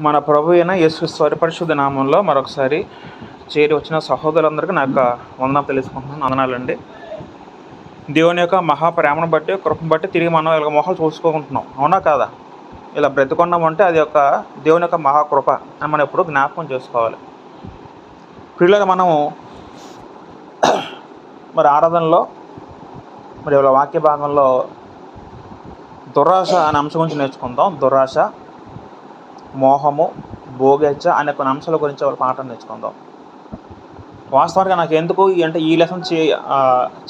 మన ప్రభు అయిన యేసుక్రీస్తు పరిశుద్ధ నామంలో మరొకసారి చేరి వచ్చిన సహోదరులందరికీ నా యొక్క వందనాలు తెలుసుకుంటున్నాను. వందనాలండి. దేవుని యొక్క మహాప్రేమను బట్టి, కృపను బట్టి తిరిగి మనం ఇలా మొహాలు చూసుకుంటున్నాం. అవునా కాదా? ఇలా బ్రతికున్నామంటే అది యొక్క దేవుని యొక్క మహాకృప అని మనం ఎప్పుడు జ్ఞాపకం చేసుకోవాలి. పిల్లలు మనము మరి ఆరాధనలో మరి ఇలా వాక్య భాగంలో దురాశ అనే అంశం గురించి నేర్చుకుందాం. దురాశ, మోహము, భోగేచ్ఛ అనే కొన్ని అంశాల గురించి వాళ్ళ పాఠం నేర్చుకుందాం. వాస్తవానికి నాకు ఎందుకు అంటే ఈ లెసన్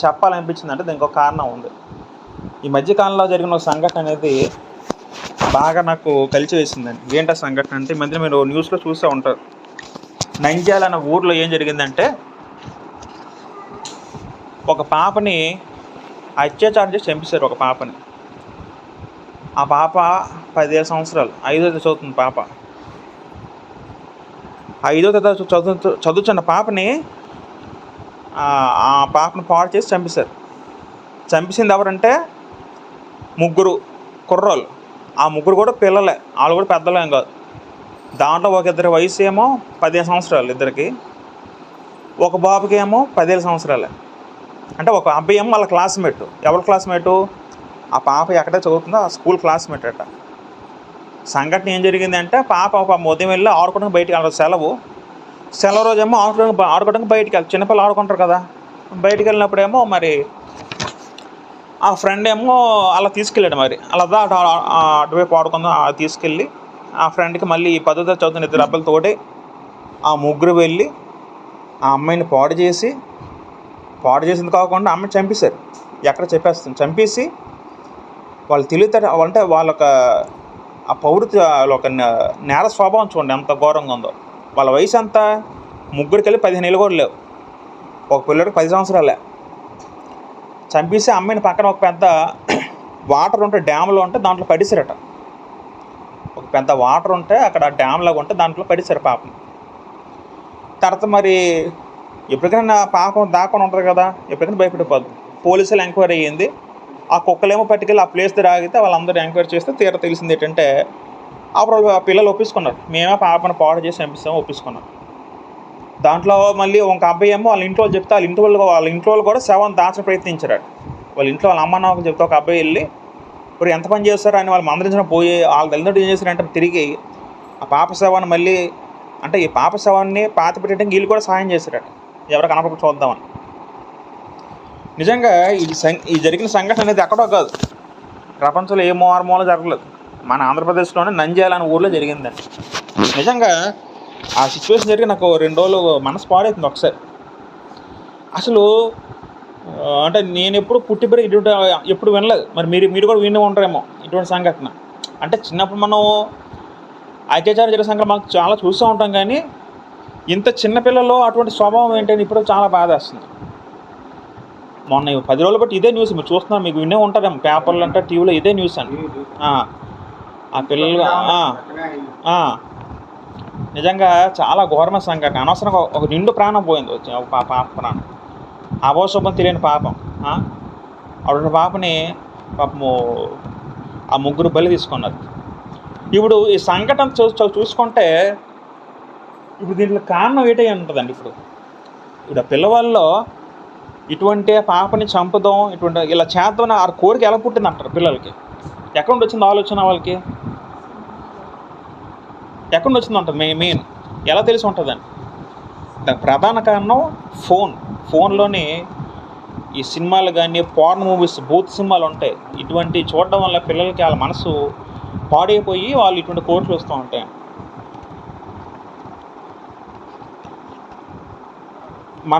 చెప్పాలనిపించింది అంటే దీనికి ఒక కారణం ఉంది. ఈ మధ్యకాలంలో జరిగిన ఒక సంఘటన అనేది బాగా నాకు కలిసి వేసిందండి. ఏంటి ఆ సంఘటన అంటే, ఈ మధ్య మీరు న్యూస్లో చూసే ఉంటారు. నంద్యాల అనే ఊర్లో ఏం జరిగిందంటే, ఒక పాపని అత్యాచారం చేసి చంపేశారు. ఒక పాపని. ఆ పాప 15 సంవత్సరాలు, 5వ తరగతి చదువుతుంది పాప. 5వ తరగతి చదువుతున్న పాపని ఆ పాపను పాడు చేసి చంపేశారు. చంపేసింది ఎవరంటే ముగ్గురు కుర్రోళ్ళు. ఆ ముగ్గురు కూడా పిల్లలే, వాళ్ళు కూడా పెద్దలేం కాదు. దాంట్లో ఒక ఇద్దరి వయసు ఏమో 15 సంవత్సరాలు ఇద్దరికి, ఒక బాబుకి ఏమో 17 సంవత్సరాలే. అంటే ఒక అబ్బాయి ఏమో వాళ్ళ క్లాస్మేట్. ఎవరి క్లాస్మేటు? ఆ పాప ఎక్కడే చదువుతుందో ఆ స్కూల్ క్లాస్మేట్ అట. సంఘటన ఏం జరిగిందంటే, పాప ఉదయం వెళ్ళి ఆడుకోవడానికి బయటికి వెళ్ళదు. సెలవు రోజేమో ఆడుకోవడానికి బయటికి వెళ్ళి, చిన్నపిల్లలు ఆడుకుంటారు కదా, బయటికి వెళ్ళినప్పుడేమో మరి ఆ ఫ్రెండ్ ఏమో అలా తీసుకెళ్ళాడు. మరి అలా అటువైపు ఆడుకుందాం తీసుకెళ్ళి ఆ ఫ్రెండ్కి మళ్ళీ 10వ తరగతి చదువుతున్న ఇద్దరు అబ్బాయిలతోటి ఆ ముగ్గురు వెళ్ళి ఆ అమ్మాయిని పాడు చేసింది కాకుండా అమ్మాయిని చంపేశారు. ఎక్కడ చంపేసి వాళ్ళు తెలియతారు అంటే వాళ్ళొక ఆ పౌరుతి ఒక నేర స్వభావం చూడండి ఎంత ఘోరంగా ఉందో. వాళ్ళ వయసు ఎంత? ముగ్గురికి వెళ్ళి 15 ఏళ్ళు కూడా లేవు. ఒక పిల్లడికి 10 సంవత్సరాలే. చంపేసి అమ్మాయిని పక్కన ఒక పెద్ద వాటర్ ఉంటే, డ్యామ్లో ఉంటే దాంట్లో పడిసారట. ఒక పెద్ద వాటర్ ఉంటే అక్కడ డ్యామ్లాగా ఉంటే దాంట్లో పడిసారు పాపని. తర్వాత మరి ఎప్పటికైనా పాపం దాక్కొని ఉంటుంది కదా, ఎప్పటికైనా భయపడిపోద్దు. పోలీసులు ఎంక్వైరీ అయ్యింది. ఆ కుక్కలేమో పట్టుకెళ్ళి ఆ ప్లేస్ దగ్గర ఆగితే వాళ్ళందరూ ఎంక్వైరీ చేస్తే తెలిసింది ఏంటంటే, అప్పుడు ఆ పిల్లలు ఒప్పించుకున్నారు, మేమే పాపను పాడు చేసి చంపిస్తాము, ఒప్పించుకున్నారు. దాంట్లో మళ్ళీ ఒక అబ్బాయి ఏమో వాళ్ళ ఇంట్లో చెప్తే వాళ్ళ ఇంట్లో వాళ్ళు కూడా శవాన్ని దాచడం ప్రయత్నించారు. వాళ్ళ ఇంట్లో వాళ్ళ అమ్మ నాన్నకు చెప్తే ఒక అబ్బాయి వెళ్ళి ఇప్పుడు ఎంత పని చేస్తారు అని వాళ్ళు మందరించిన పోయి వాళ్ళ తల్లిదండ్రులు ఏం చేశారంటే తిరిగి ఆ పాప శవాన్ని మళ్ళీ అంటే ఈ పాప శవాన్ని పాతి పెట్టడానికి వీళ్ళు కూడా సహాయం చేశారట, ఎవరు కనపడ చూద్దామని. నిజంగా ఈ జరిగిన సంఘటన అనేది ఎక్కడో కాదు, ప్రపంచంలో ఏ మూల జరగలేదు. మన ఆంధ్రప్రదేశ్లోనే నంద్యాల అనే ఊర్లో జరిగిందండి. నిజంగా ఆ సిచ్యువేషన్ జరిగి నాకు 2 రోజులు మనసు పాడైతుంది ఒకసారి. అసలు అంటే నేను ఎప్పుడు పుట్టిపరి ఇటువంటి ఎప్పుడు వినలేదు. మరి మీరు కూడా విని ఉంటారేమో ఇటువంటి సంఘటన. అంటే చిన్నప్పుడు మనం అత్యాచారం జరిగే సంఘటన మనకు చాలా చూస్తూ ఉంటాం, కానీ ఇంత చిన్నపిల్లల్లో అటువంటి స్వభావం ఏంటని ఇప్పుడు చాలా బాధ వేస్తుంది. మొన్న 10 రోజులు బట్టి ఇదే న్యూస్ మీరు చూస్తున్నారు, మీకు వినే ఉంటారేమో పేపర్లు అంటే టీవీలో ఇదే న్యూస్ అండి. ఆ పిల్లలు నిజంగా చాలా ఘోరమైన సంఘటన. అనవసరంగా ఒక నిండు ప్రాణం పోయింది, ఒక పాప ప్రాణం, అభోశుభం తెలియని పాపం. అటువంటి పాపని పాపము ఆ ముగ్గురు బలి తీసుకున్నారు. ఇప్పుడు ఈ సంఘటన చూసుకుంటే ఇప్పుడు దీంట్లో కారణం ఏంటి ఉంటుందండి. ఇప్పుడు ఆ పిల్లవాళ్ళలో ఇటువంటి పాపని చంపుదాం, ఇటువంటి ఇలా చేద్దాం ఆ కోరిక ఎలా పుట్టింది అంటారు పిల్లలకి? ఎక్కడి నుండి వచ్చింది ఆలోచన వాళ్ళకి? ఎక్కడి నుండి వచ్చింది ఉంటుంది మెయిన్ ఎలా తెలిసి ఉంటుందండి? దానికి ప్రధాన కారణం ఫోన్లోని ఈ సినిమాలు కానీ, పోర్న్ మూవీస్, బూత్ సినిమాలు ఉంటాయి. ఇటువంటి చూడడం వల్ల పిల్లలకి వాళ్ళ మనసు పాడైపోయి వాళ్ళు ఇటువంటి కోరికలు వస్తూ ఉంటాయి. మా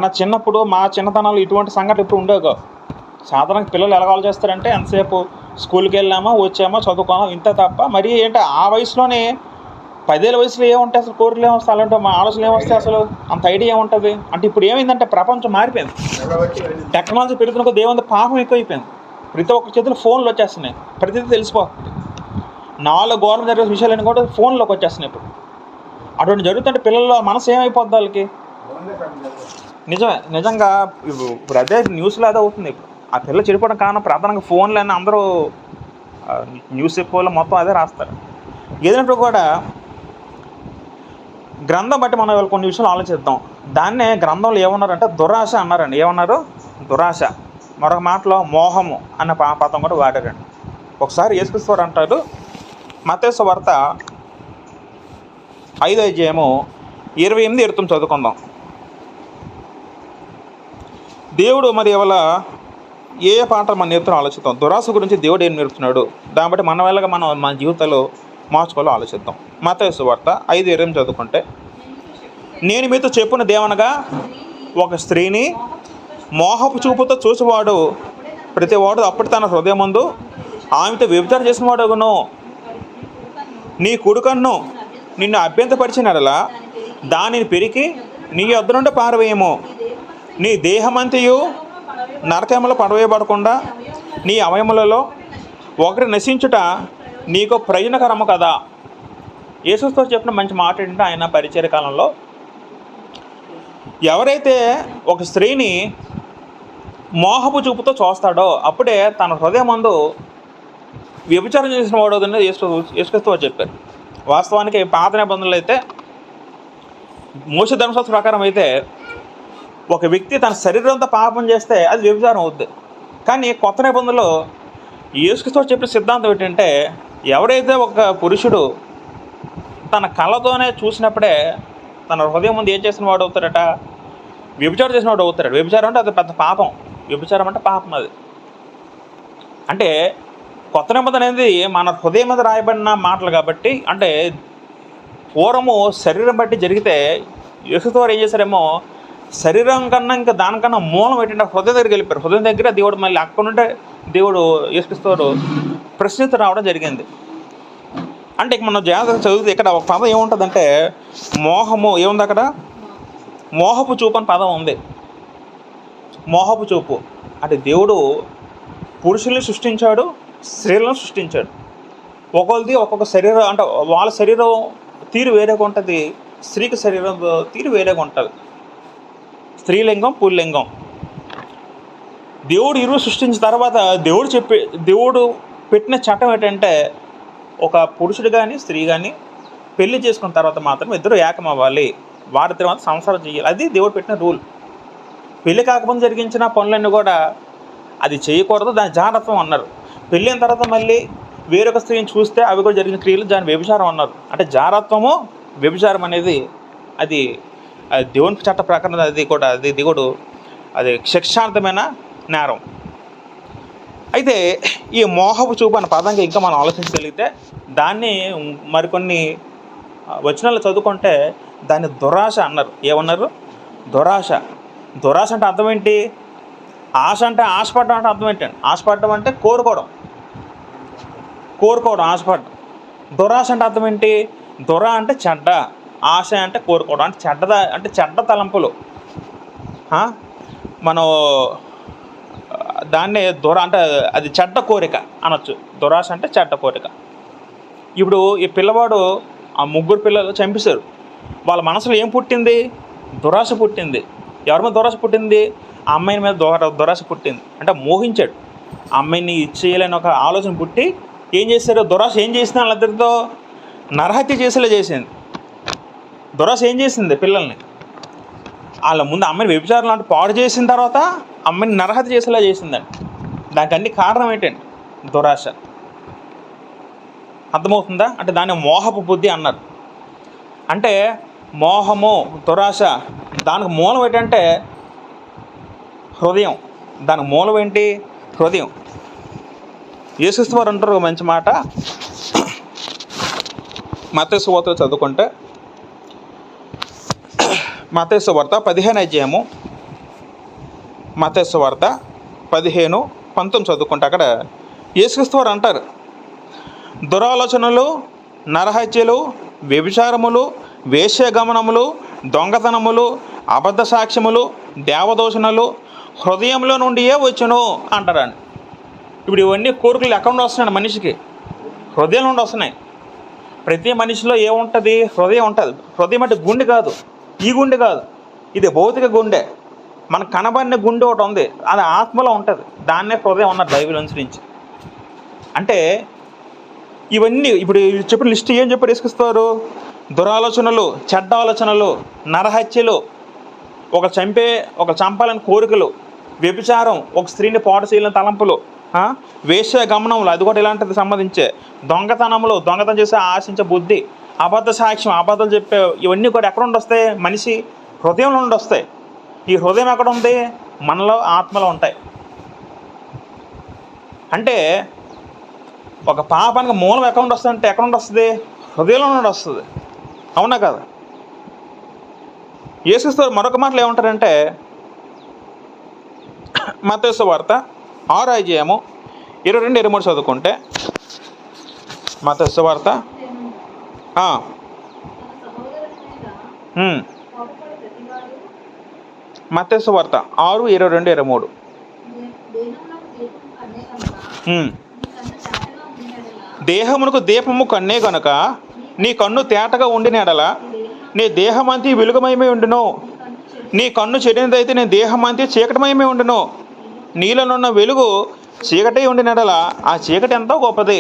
చిన్నతనంలో ఇటువంటి సంఘటనలు ఇప్పుడు ఉండేవి కావు. సాధారణంగా పిల్లలు ఎలా చేస్తారంటే ఎంతసేపు స్కూల్కి వెళ్ళామా, వచ్చామా, చదువుకోమా, ఇంత తప్ప మరి ఏంటి ఆ వయసులోనే 10 ఏళ్ళ వయసులో ఏముంటాయి అసలు? కోరికలు ఏమొస్తాయి? అలాంటి మా ఆలోచనలు ఏమొస్తాయి? అసలు అంత ఐడియా ఏముంటుంది? అంటే ఇప్పుడు ఏమైందంటే ప్రపంచం మారిపోయింది. టెక్నాలజీ పెరుగుతున్న కొద్ది ఏముంది, పాపం ఎక్కువైపోయింది. ప్రతి ఒక్క చేతులు ఫోన్లు వచ్చేస్తున్నాయి, ప్రతిదీ తెలిసిపోతుంది. 4 గవర్నమెంట్ జరిగే విషయాలన్నీ కూడా ఫోన్లోకి వచ్చేస్తున్నాయి. అటువంటి జరుగుతుంటే పిల్లల్లో మనసు ఏమైపోద్ది వాళ్ళకి? నిజంగా ఇప్పుడు అదే న్యూస్లో అదే అవుతుంది. ఇప్పుడు ఆ పిల్లలు చెడిపోవడం కారణం ప్రధానంగా ఫోన్లు అని అందరూ న్యూస్ ఎక్కువలో మొత్తం అదే రాస్తారు. ఏదైనప్పుడు కూడా గ్రంథం బట్టి మనం ఇవాళ కొన్ని విషయాలు ఆలోచిద్దాం. దాన్నే గ్రంథంలో ఏమన్నారంటే దురాశ అన్నారండి. ఏమన్నారు? దురాశ. మరొక మాటలో మోహము అన్న పదం కూడా వాడారండి. ఒకసారి యేసుక్రీస్తు వారు అంటారు, మత్తయి సువార్త 5వ అధ్యాయము 28-29 చదువుకుందాం. దేవుడు మరి ఇవాళ ఏ పాటలు మనం నేర్పుతున్నా ఆలోచిద్దాం. దురాశ గురించి దేవుడు ఏం నేర్పుతున్నాడు, దాన్ని బట్టి మన వల్లగా మనం మన జీవితంలో మార్చుకోవాలో ఆలోచిద్దాం. మత్తయి సువార్త 5:28 చదువుకుంటే, నేను మీతో చెప్పున్నదేమనగా, ఒక స్త్రీని మోహపు చూపుతో చూసేవాడు ప్రతివాడు అప్పటి తన హృదయమందు ఆమెతో వ్యభిచారం చేసిన వాడును. నీ కుడికన్ను నిన్ను అభ్యంతరపరిచినలా దానిని పెరికి నీ యొద్ద నుండి పారవేయము. నీ దేహమంతయు నరకములో పడవేయబడకుండా నీ అవయములలో ఒకటి నశించుట నీకు ప్రయోజనకరము కదా. యేసుతో చెప్పిన మంచి మాట ఏంటంటే, ఆయన పరిచర్య కాలంలో ఎవరైతే ఒక స్త్రీని మోహపు చూపుతో చూస్తాడో అప్పుడే తన హృదయం ముందు వ్యభిచారం చేసిన వాడు అవుతుందని యేసుక్రీస్తు చెప్పారు. వాస్తవానికి పాత నిబంధనలు అయితే, మోషే ధర్మశాస్త్ర ప్రకారం అయితే ఒక వ్యక్తి తన శరీరంతో పాపం చేస్తే అది వ్యభిచారం అవుద్ది. కానీ కొత్త నిబంధనలో యేసుక్రీస్తు చెప్పిన సిద్ధాంతం ఏంటంటే, ఎవరైతే ఒక పురుషుడు తన కళ్ళతోనే చూసినప్పుడే తన హృదయం ముందు ఏం చేసిన వాడు అవుతాడట? వ్యభిచారం చేసిన వాడు అవుతాడు. వ్యభిచారం అంటే అది పెద్ద పాపం. వ్యభిచారం అంటే పాపం. అది అంటే కొత్త నిబంధన అనేది మన హృదయం మీద రాయబడిన మాటలు కాబట్టి, అంటే పూర్వము శరీరం బట్టి జరిగితే యేసుక్రీస్తు వారు ఏం చేశారేమో, శరీరం కన్నా ఇంకా దానికన్నా మూలం ఏంటంటే హృదయం దగ్గరికి వెళ్ళిపోయారు. హృదయం దగ్గర దేవుడు మళ్ళీ అక్కడ నుండే దేవుడు యేసుక్రీస్తు వారు ప్రశ్నిస్తూ రావడం జరిగింది. అంటే ఇక మనం జాగ్రత్తగా చదివితే ఇక్కడ ఒక పదం ఏముంటుందంటే, మోహము ఏముంది అక్కడ? మోహపు చూపు అని పదం ఉంది. మోహపు చూపు అంటే దేవుడు పురుషుల్ని సృష్టించాడు, స్త్రీలను సృష్టించాడు. ఒక్కొక్కరిది ఒక్కొక్క శరీరం, అంటే వాళ్ళ శరీరం తీరు వేరేగా ఉంటుంది, స్త్రీకి శరీరం తీరు వేరేగా ఉంటుంది. స్త్రీలింగం, పుల్లింగం. దేవుడు ఇరువు సృష్టించిన తర్వాత దేవుడు పెట్టిన చట్టం ఏంటంటే, ఒక పురుషుడు కానీ స్త్రీ కానీ పెళ్లి చేసుకున్న తర్వాత మాత్రం ఇద్దరు ఏకం అవ్వాలి, వారి తర్వాత సంసారం చేయాలి. అది దేవుడు పెట్టిన రూల్. పెళ్లి కాకముందు జరిగించిన పనులన్నీ కూడా అది చేయకూడదు, దాని జాగ్రత్తం అన్నారు. పెళ్ళైన తర్వాత మళ్ళీ వేరొక స్త్రీని చూస్తే అవి కూడా జరిగిన క్రియలు దాని వ్యభిచారం అన్నారు. అంటే జారత్వము వ్యభిచారం అనేది అది దేవుని చట్ట ప్రకారం అది దేవుడు అది శిక్షార్థమైన నేరం. అయితే ఈ మోహపు చూపు అనే పదంగా ఇంకా మనం ఆలోచించగలిగితే, దాన్ని మరికొన్ని వచనాలు చదువుకుంటే దాన్ని దురాశ అన్నారు. ఏమన్నారు? దురాశ. దురాశ అంటే అర్థం ఏంటి? ఆశ అంటే ఆశపడడం అంటే అర్థం ఏంటండి? ఆశపడడం అంటే కోరుకోవడం, ఆశపడడం. దురాశ అంటే అర్థం ఏంటి? దుర అంటే చెడ్డ, ఆశ అంటే కోరుకోవడం, అంటే చెడ్డ తలంపులు. మనం దాన్నే దుర అంటే అది చెడ్డ కోరిక అనొచ్చు. దురాశ అంటే చెడ్డ కోరిక. ఇప్పుడు ఈ పిల్లవాడు ఆ 3 పిల్లలు చంపేశారు. వాళ్ళ మనసులో ఏం పుట్టింది? దురాశ పుట్టింది. ఎవరి మీద దురాశ పుట్టింది? ఆ అమ్మాయిని మీద దురాశ పుట్టింది. అంటే మోహించాడు. ఆ అమ్మాయిని ఇచ్చేయాలని ఒక ఆలోచన పుట్టి ఏం చేశారు? దురాశ ఏం చేసింది? వాళ్ళిద్దరితో నరహత్య చేసేలా చేసింది. దురాశ ఏం చేసింది? పిల్లల్ని వాళ్ళ ముందు అమ్మాయిని వ్యభిచారం లాంటి పాడు చేసిన తర్వాత అమ్మాయిని నరహత్య చేసేలా చేసిందండి. దానికి అన్ని కారణం ఏంటండి? దురాశ. అర్థమవుతుందా? అంటే దాన్ని మోహపు బుద్ధి అన్నారు. అంటే మోహము, దురాశ, దానికి మూలం ఏంటంటే హృదయం. దానికి మూలం ఏంటి? హృదయం. యేసుక్రీస్తు వారు అంటారు మంచి మాట. మత్తయి సువార్త చదువుకుంటే, మత్తయి సువార్త 15వ అధ్యాయము, మత్తయి సువార్త 15:19 చదువుకుంటే అక్కడ యేసుక్రీస్తు వారు అంటారు, దురాలోచనలు, నరహత్యలు, వ్యభిచారములు, వేశ్యాగమనములు, దొంగతనములు, అబద్ధ సాక్ష్యములు, దేవదూషణలు హృదయంలో నుండియే వచ్చును అంటారండి. ఇప్పుడు ఇవన్నీ కోరికలు ఎక్కడ నుండి వస్తున్నాయి? మనిషికి హృదయం నుండి వస్తున్నాయి. ప్రతి మనిషిలో ఏముంటుంది? హృదయం ఉంటుంది. హృదయం అంటే గుండె కాదు, ఈ గుండె కాదు, ఇది భౌతిక గుండె. మనకు కనబడిన గుండె ఒకటి ఉంది, అది ఆత్మలో ఉంటుంది. దాన్నే హృదయం అన్నారు బైబిల్ అనుసరించి. అంటే ఇవన్నీ ఇప్పుడు చెప్పిన లిస్ట్ ఏం చెప్పారు యేసుక్రీస్తు? దురాలోచనలు, చెడ్డ ఆలోచనలు, నరహత్యలు, ఒక చంపాలని కోరికలు, వ్యభిచారం, ఒక స్త్రీని పాడు చేయాలని తలంపులు, వేశ్య గమనములు, అది కూడా ఇలాంటిది సంబంధించే, దొంగతనములు, దొంగతనం చేసే ఆశించే బుద్ధి, అబద్ధ సాక్ష్యం, అబద్ధాలు చెప్పే, ఇవన్నీ కూడా ఎక్కడ నుండి వస్తాయి? మనిషి హృదయంలో నుండి వస్తాయి. ఈ హృదయం ఎక్కడ ఉంది? మనలో, ఆత్మలో ఉంటాయి. అంటే ఒక పాపానికి మూలం ఎక్కడ నుండి వస్తుంది అంటే ఎక్కడ నుండి వస్తుంది? హృదయంలో నుండి వస్తుంది. అవునా కదా? యేసుక్రీస్తు మరొక మాటలు ఏమంటారంటే, మత్తయి సువార్త 6వ అధ్యాయము 22-23 చదువుకుంటే, మత్తయి సువార్త మత్తయి సువార్త 6:22-23. దేహమునకు దీపము కన్నే గనుక నీ కన్ను తేటగా ఉండిన ఎడల నీ దేహమంతి వెలుగుమయమై ఉండును. నీ కన్ను చెడినదైతే నీ దేహమంతి చీకటిమయమై ఉండును. నీలోనున్న వెలుగు చీకటి ఉండిన ఎడల ఆ చీకటి ఎంతో గొప్పది.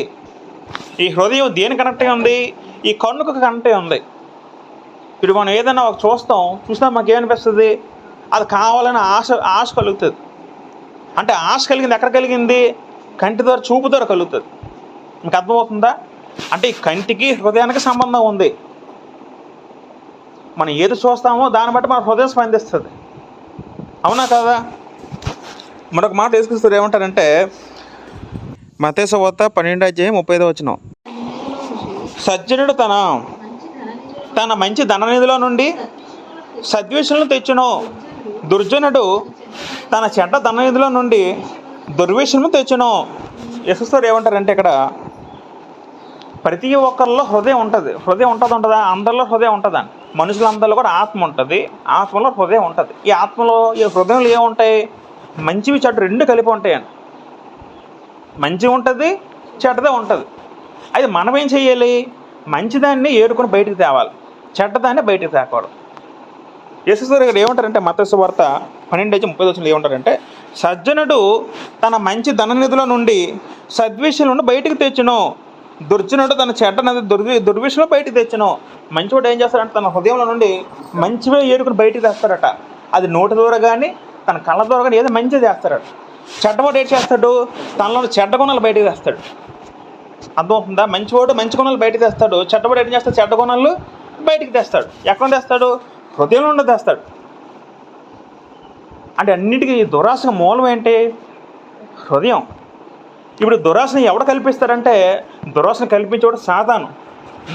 ఈ హృదయం దేని కనెక్ట్ అయి ఉంది? ఈ కన్నుకు కనెక్ట్ అయి ఉంది. ఇప్పుడు మనం ఏదైనా చూసినా మాకు ఏమనిపిస్తుంది? అది కావాలని ఆశ కలుగుతుంది. అంటే ఆశ కలిగింది ఎక్కడ కలిగింది? కంటి ద్వారా, చూపు ద్వారా కలుగుతుంది. మీకు అర్థమవుతుందా? అంటే ఈ కంటికి హృదయానికి సంబంధం ఉంది. మనం ఏది చూస్తామో దాన్ని బట్టి మన హృదయం స్పందిస్తుంది. అవునా కదా? మరొక మాట యేసుక్రీస్తు ఏమంటారంటే, మత్తయి సువార్త 12:35 సజ్జనుడు తన మంచి ధననిధిలో నుండి సద్వేషణను తెచ్చును, దుర్జనుడు తన చెడ్డ ధననిధిలో నుండి దుర్వేషణను తెచ్చును. యేసుక్రీస్తు ఏమంటారంటే, ఇక్కడ ప్రతి ఒక్కరిలో హృదయం ఉంటుంది. హృదయం ఉంటుందా? అందరిలో హృదయం ఉంటుందండి. మనుషులందరిలో కూడా ఆత్మ ఉంటుంది. ఆత్మలో హృదయం ఉంటుంది. ఈ ఆత్మలో, ఈ హృదయంలో ఏముంటాయి? మంచివి చెడ్డ రెండు కలిపి ఉంటాయండి. మంచి ఉంటుంది, చెడ్డదే ఉంటుంది. అది మనం ఏం చేయాలి? మంచిదాన్ని ఏరుకొని బయటికి తేవాలి, చెడ్డదాన్ని బయటికి తేకూడదు. యేసుక్రీస్తు ఇక్కడ ఏమంటారంటే, మత్తయి సువార్త 12:30 ఏమంటారంటే, సజ్జనుడు తన మంచి ధననిధిలో నుండి సద్విషయంలో బయటికి తెచ్చును, దుర్జనుడు తన చెడ్డ దుర్విషయంలో బయటికి తెచ్చును. మంచివాడు ఏం చేస్తాడంటే తన హృదయంలో నుండి మంచివే ఏరుకుని బయటికి తెస్తాడట. అది నోటి ద్వారా కానీ, తన కళ్ళ ద్వారా కానీ ఏదో మంచిగా చేస్తాడట. చెడ్డవాడు ఏం చేస్తాడు? తనలో చెడ్డ గుణాలు బయటికి తెస్తాడు. అర్థమవుతుందా? మంచివాడు మంచి గుణాలు బయటికి తెస్తాడు. చెడ్డవాడు ఏం చేస్తాడు? చెడ్డ గుణాలు బయటికి తెస్తాడు. ఎక్కడ తెస్తాడు? హృదయంలో నుండి తెస్తాడు. అంటే అన్నిటికీ దురాశకు మూలం ఏంటి? హృదయం. ఇప్పుడు దురాశను ఎవడు కల్పిస్తాడంటే, దురాశను కల్పించేవాడు సాతాను.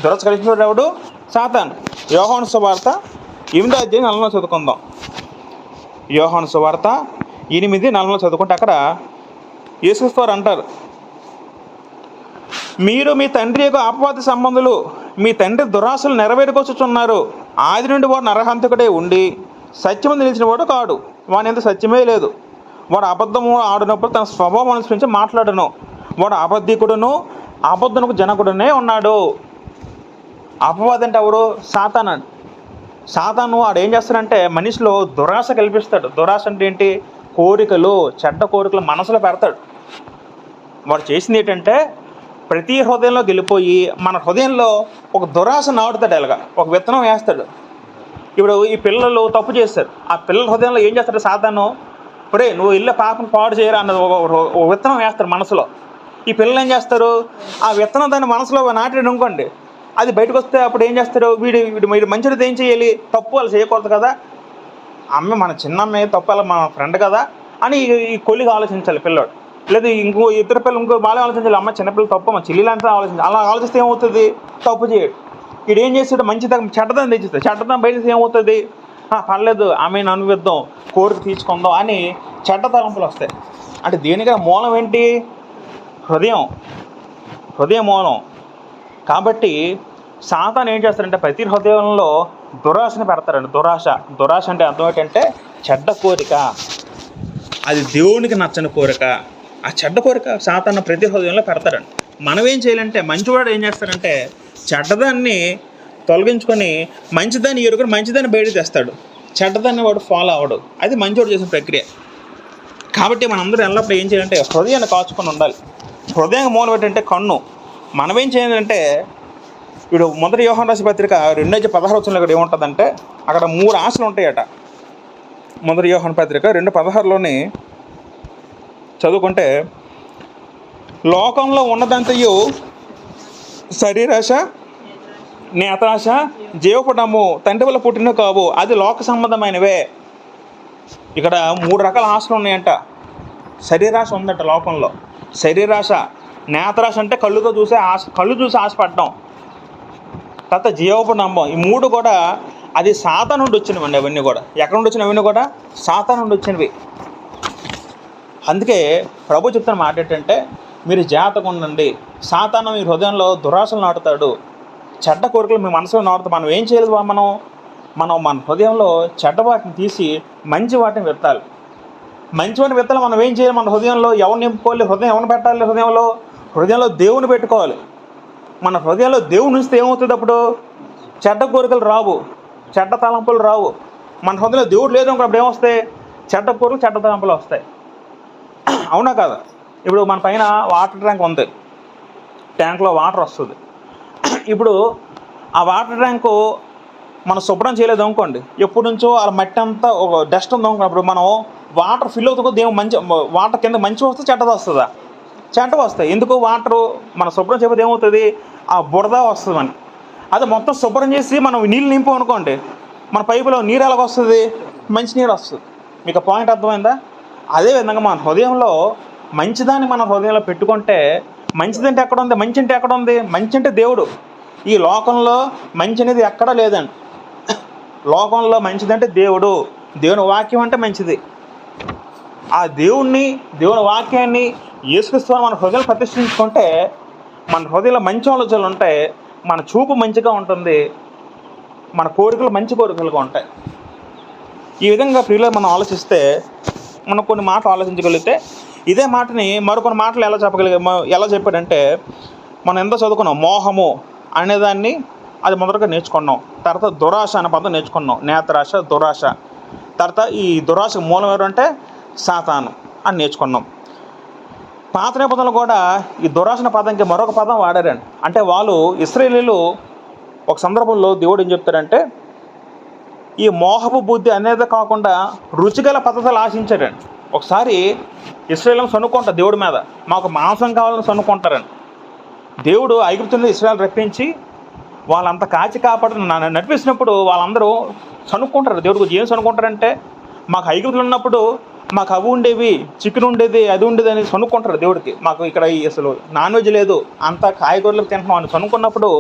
దురాశ కల్పించేవాడు ఎవడు? సాతాను. యోహాను సువార్త 8:40 చదువుకుందాం. యోహాను సువార్త 8:40 చదువుకుంటే అక్కడ యేసుక్రీస్తు వారు అంటారు, మీరు మీ తండ్రి యొక్క అపవాది సంబంధులు, మీ తండ్రి దురాశలు నెరవేరుకొచ్చుచున్నారు. ఆది నుండి వాడు నరహంతకుడే ఉండి సత్యము నిలిచిన వాడు కాడు, వాని ఎంత సత్యమే లేదు. వాడు అబద్ధము ఆడినప్పుడు తన స్వభావం అనుసరించి మాట్లాడను. వాడు అబద్ధికుడును అబద్ధమునకు జనకుడునే ఉన్నాడు. అపవాది అంటే ఎవరు? సాతాను. సాతాను వాడు ఏం చేస్తాడంటే మనిషిలో దురాశ కల్పిస్తాడు. దురాశ అంటే ఏంటి? కోరికలు, చెడ్డ కోరికలు మనసులో పెడతాడు. వాడు చేసింది ఏంటంటే ప్రతి హృదయంలోకి వెళ్ళిపోయి మన హృదయంలో ఒక దురాశ నాటుతాడు. ఎలాగా ఒక విత్తనం వేస్తాడు. ఇప్పుడు ఈ పిల్లలు తప్పు చేస్తారు. ఆ పిల్లల హృదయంలో ఏం చేస్తాడు సాతాను? ఒరే నువ్వు ఇళ్ళ పాపను పాడు చేయరా అన్నది ఒక విత్తనం వేస్తారు మనసులో. ఈ పిల్లలు ఏం చేస్తారు? ఆ విత్తనం దాన్ని మనసులో నాటాడు అనుకోండి, అది బయటకు వస్తే అప్పుడు ఏం చేస్తారు? వీడు మంచిది ఏం చేయాలి? తప్పు వాళ్ళు చేయకూడదు కదా, మన చిన్న అమ్మాయి తప్పు, అలా మన ఫ్రెండ్ కదా అని ఈ కొలిగా ఆలోచించాలి పిల్లడు. లేదా ఇంకో ఇద్దరు పిల్లలు ఇంకో బాగా ఆలోచించాలి, అమ్మ చిన్నపిల్లలు తప్పు, మా చెల్లిలాంటి ఆలోచించాలి. అలా ఆలోచిస్తే ఏమవుతుంది? తప్పు చేయడు. వీడు ఏం చేస్తాడు? మంచిదాన్ని చెడ్డదాన్ని తెచ్చిస్తాడు. చెడ్డదాన్ని బయట ఏమవుతుంది? పర్లేదు ఆమెను అనువిద్దాం, కోరిక తీర్చుకుందాం అని చెడ్డ తలంపులు వస్తాయి. అంటే దేనిగా మూలం ఏంటి? హృదయం మూలం. కాబట్టి సాతాను ఏం చేస్తారంటే ప్రతి హృదయంలో దురాశను పెడతారండి. దురాశ అంటే అర్థం ఏంటంటే చెడ్డ కోరిక, అది దేవునికి నచ్చని కోరిక. ఆ చెడ్డ కోరిక సాతాను ప్రతి హృదయంలో పెడతారండి. మనం ఏం చేయాలంటే, మంచివాడు ఏం చేస్తాడంటే చెడ్డదాన్ని తొలగించుకొని మంచిదాన్ని ఎరుకుని మంచిదాన్ని బయట తెస్తాడు. చెడ్డదాన్ని వాడు ఫాలో అవడు. అది మంచివాడు చేసిన ప్రక్రియ. కాబట్టి మనందరూ ఎల్లప్పుడూ ఏం చేయాలంటే హృదయాన్ని కాచుకొని ఉండాలి. హృదయం మూలం ఏంటంటే కన్ను. మనం ఏం చేయాలంటే ఇప్పుడు మొదటి యోహాను రాసిన పత్రిక 2:16 ఇక్కడ ఏముంటుందంటే అక్కడ 3 ఆశలు ఉంటాయట. మొదటి యోహాను పత్రిక 2:16లోని చదువుకుంటే, లోకంలో ఉన్నదంతయు శరీరాశ, నేత్రాశ, జీవపటము తండ్రి వల్ల పుట్టిన కావు, అది లోక సంబంధమైనవే. ఇక్కడ 3 రకాల ఆశలు ఉన్నాయంట. శరీరాశ ఉందట లోకంలో. శరీరాశ, నేత్రాశ అంటే కళ్ళుతో చూసే ఆశ, కళ్ళు చూసి ఆశపడడం. తర్వాత జీవపటము, ఈ 3 కూడా అది సాతాను నుండి వచ్చినవండి. అవన్నీ కూడా ఎక్కడ నుండి వచ్చినవి? అవన్నీ కూడా సాతాను నుండి వచ్చినవి. అందుకే ప్రభు చెప్తున్న మాట ఏంటంటే, మీరు జాగ్రత్తగా ఉండండి. సాతాను మీ హృదయంలో దురాశలు నాటుతాడు, చెడ్డ కోరికలు మీ మనసులో నాటుతాడు. మనం ఏం చేయలేదు, మన హృదయంలో చెడ్డ వాటిని తీసి మంచి వాటిని విత్తాలి. మంచి వాటిని విత్తాలి. మనం ఏం చేయాలి? మన హృదయంలో ఎవరు నింపుకోవాలి? హృదయం ఎవరిని పెట్టాలి? హృదయంలో దేవుని పెట్టుకోవాలి. మన హృదయంలో దేవుని ఉంచితే ఏమవుతుంది? అప్పుడు చెడ్డ కోరికలు రావు, చెడ్డ తలంపులు రావు. మన హృదయంలో దేవుడు లేదు అనుకున్నప్పుడు ఏమొస్తాయి? చెడ్డ కోరికలు, చెడ్డ తలంపులు వస్తాయి. అవునా కాదా? ఇప్పుడు మన పైన వాటర్ ట్యాంక్ ఉంది, ట్యాంక్లో వాటర్ వస్తుంది. ఇప్పుడు ఆ వాటర్ ట్యాంకు మనం శుభ్రం చేయలేదు అనుకోండి, ఎప్పటి నుంచో ఆ మట్టి అంతా ఒక డస్ట్ ఉంది అనుకున్నప్పుడు మనం వాటర్ ఫిల్ అవుతుందో దేవుడు మంచి వాటర్ కింద మంచి వస్తే చెడ్డది వస్తుందా? చెడ్డ వస్తాయి. ఎందుకు? వాటరు మనం శుభ్రం చేయకపోతే ఏమవుతుంది? ఆ బురద వస్తుంది మనకి. అది మొత్తం శుభ్రం చేసి మనం నీళ్ళు నింపాం అనుకోండి, మన పైపులో నీరు ఎలాగ వస్తుంది? మంచి నీరు వస్తుంది. మీకు పాయింట్ అర్థమైందా? అదేవిధంగా మన హృదయంలో మంచిదాన్ని మన హృదయంలో పెట్టుకుంటే, మంచిదంటే ఎక్కడ ఉంది? మంచి అంటే ఎక్కడ ఉంది? మంచి అంటే దేవుడు. ఈ లోకంలో మంచి అనేది ఎక్కడా లేదండి. లోకంలో మంచిదంటే దేవుడు, దేవుని వాక్యం అంటే మంచిది. ఆ దేవుని వాక్యాన్ని యేసుక్రీస్తు మన హృదయం ప్రతిష్ఠించుకుంటే, మన హృదయంలో మంచి ఆలోచనలు ఉంటాయి, మన చూపు మంచిగా ఉంటుంది, మన కోరికలు మంచి కోరికలుగా ఉంటాయి. ఈ విధంగా ప్రియులు మనం ఆలోచిస్తే, మనం కొన్ని మాటలు ఆలోచించగలిగితే, ఇదే మాటని మరికొన్ని మాటలు ఎలా చెప్పాడంటే, మనం ఎంత చదువుకున్నాం? మోహము అనేదాన్ని అది మొదటగా నేర్చుకున్నాం. తర్వాత దురాశ అనే పదం నేర్చుకున్నాం. నేత్రాశ, దురాశ. తర్వాత ఈ దురాశకు మూలం ఎవరంటే సాతాను అని నేర్చుకున్నాం. పాత నిబంధనలు కూడా ఈ దురాశన పదంకి మరొక పదం వాడారండి. అంటే వాళ్ళు ఇశ్రాయేలీయులు ఒక సందర్భంలో దేవుడు ఏం చెప్తారంటే, ఈ మోహపు బుద్ధి అనేది కాకుండా రుచిగల పద్ధతులు ఆశించారండి. ఒకసారి ఇశ్రాయేలును సనుక్కుంటారు దేవుడి మీద, మాకు మాంసం కావాలని సనుక్కుంటారండి. దేవుడు ఐగుప్తుని ఇశ్రాయేలు రప్పించి వాళ్ళంతా కాచి కాపాడు నడిపిస్తున్నప్పుడు వాళ్ళందరూ సనుక్కుంటారు దేవుడి గురించి. ఏం సనుక్కుంటారంటే, మాకు ఐగుప్తులు ఉన్నప్పుడు మాకు అవి ఉండేవి, చికెన్ ఉండేది, అది ఉండేది అని సనుక్కుంటారు దేవుడికి. మాకు ఇక్కడ అసలు నాన్ వెజ్ లేదు, అంతా కాయగూరలకు తింటున్నాం అని సనుక్కున్నప్పుడు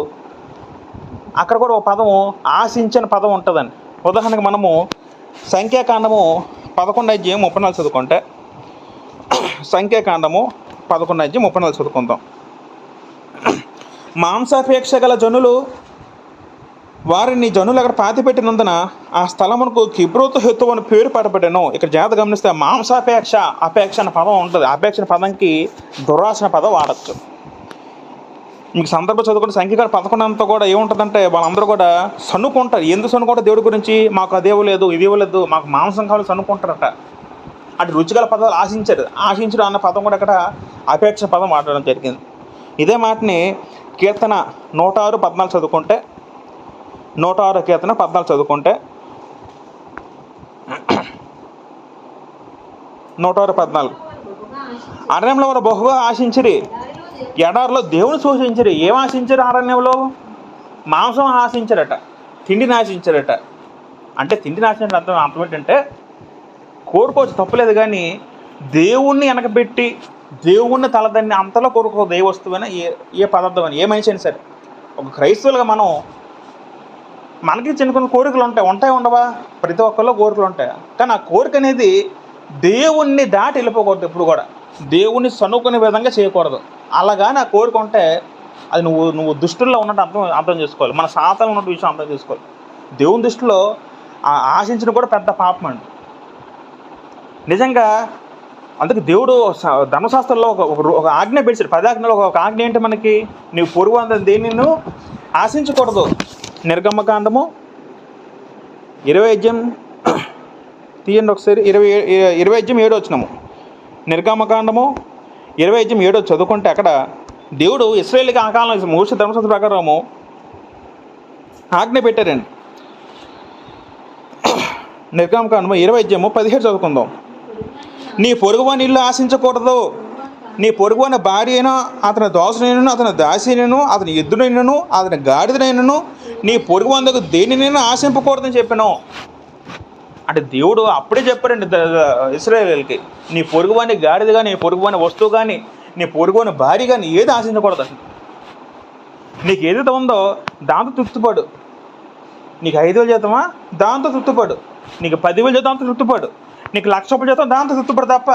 అక్కడ కూడా ఒక పదము ఆశించిన పదం ఉంటుందండి. ఉదాహరణకు మనము సంఖ్యాకాండము 11:34 చదువుకుంటే, సంఖ్యాకాండము 11:34 చదువుకుందాం. మాంసాపేక్ష గల జనులు వారిని జనులు అక్కడ పాతిపెట్టినందున ఆ స్థలమునకు కిబ్రోతు హెత్తు అని పేరు పడబడ్డాను. ఇక్కడ జాగ్రత్త గమనిస్తే మాంసాపేక్ష, అపేక్ష అనే పదం ఉంటుంది. అపేక్ష అనే పదంకి దురాశన పదం వాడచ్చు. మీకు సందర్భం చదువుకుంటే సంఖ్యాకాండం 11 అంతా కూడా ఏముంటుందంటే, వాళ్ళందరూ కూడా సన్నుకుంటారు. ఎందుకు సన్నుకుంటారు? దేవుడి గురించి, మాకు అది ఇవ్వలేదు, ఇది ఇవ్వలేదు, మాకు మాంసం కావాలి సన్నుకుంటారట. అంటే రుచిగల పదాలు ఆశించడం అన్న పదం కూడా అక్కడ అపేక్ష పదం వాడడం జరిగింది. ఇదే మాటని కీర్తన 106:14 చదువుకుంటే, 106 కీర్తన 14 చదువుకుంటే, 106:14 అరణ్యంలో వారు బహుగా ఆశించిరి, ఎడారిలో దేవుని శోషించరు. ఏం ఆశించారు? అరణ్యంలో మాంసం ఆశించారట, తిండిని ఆశించారట. అంటే తిండిని ఆశించడం అర్థం ఏంటంటే, కోరుకోవచ్చు తప్పలేదు, కానీ దేవుణ్ణి వెనకబెట్టి దేవుణ్ణి తలదన్ని అంతలో కోరుకో. ఏ వస్తువైనా, ఏ పదార్థం అయినా, ఏ మనిషి అయినా సరే, ఒక క్రైస్తవులుగా మనకి చిన్న కొన్ని కోరికలు ఉంటాయి ఉండవా? ప్రతి ఒక్కరిలో కోరికలు ఉంటాయి. కానీ ఆ కోరిక అనేది దేవుణ్ణి దాటి వెళ్ళిపోకూడదు. ఎప్పుడు కూడా దేవుణ్ణి సనుక్కునే విధంగా చేయకూడదు. అలాగా నా కోరిక ఉంటే అది నువ్వు దుష్టుల్లో ఉన్నట్టు అర్థం చేసుకోవాలి. మన సాతాను ఉన్నట్టు విషయం అర్థం చేసుకోవాలి. దేవుని దృష్టిలో ఆశించడం కూడా పెద్ద పాపం అండి నిజంగా. అందుకే దేవుడు ధర్మశాస్త్రంలో ఒక ఆజ్ఞ పెడిచాడు. 10 ఆజ్ఞలో ఒక ఆజ్ఞ ఏంటి మనకి? నీవు పొరుగు దేన్ని నువ్వు ఆశించకూడదు. నిర్గమకాండము 20 తీయండి ఒకసారి. 20:7 నిర్గమకాండము 20:7 చదువుకుంటే, అక్కడ దేవుడు ఇశ్రాయేలుకి ఆ కాలంలో మోషే ధర్మశాస్త్రం ప్రకారము ఆజ్ఞ పెట్టారండి. నిర్గమకాండము 20:17 చదువుకుందాం. నీ పొరుగువాని ఇల్లు ఆశించకూడదు. నీ పొరుగువాని భార్య అయినా, అతని దోసనైనను, అతని దాసినైనను, అతని ఎద్దునైనను, అతని గాడిదనైనను, నీ పొరుగువాని దగ్గర దేనినైనా ఆశింపకూడదని చెప్పాను. అంటే దేవుడు అప్పుడే చెప్పారండి ఇశ్రాయేలుకి, నీ పొరుగువాని గాడిద కానీ, నీ పొరుగువాని వస్తువు కానీ, నీ పొరుగువాని భార్య కానీ ఏది ఆశించకూడదు. నీకు ఏదైతే ఉందో దాంతో తృప్తిపడు. నీకు 5,000 జీతమా, దాంతో తృప్తిపడు. నీకు 10,000 జీతం దాంతో తృప్తిపడు. నీకు 1,00,000 జీతం దాంతో తృప్తిపడు తప్ప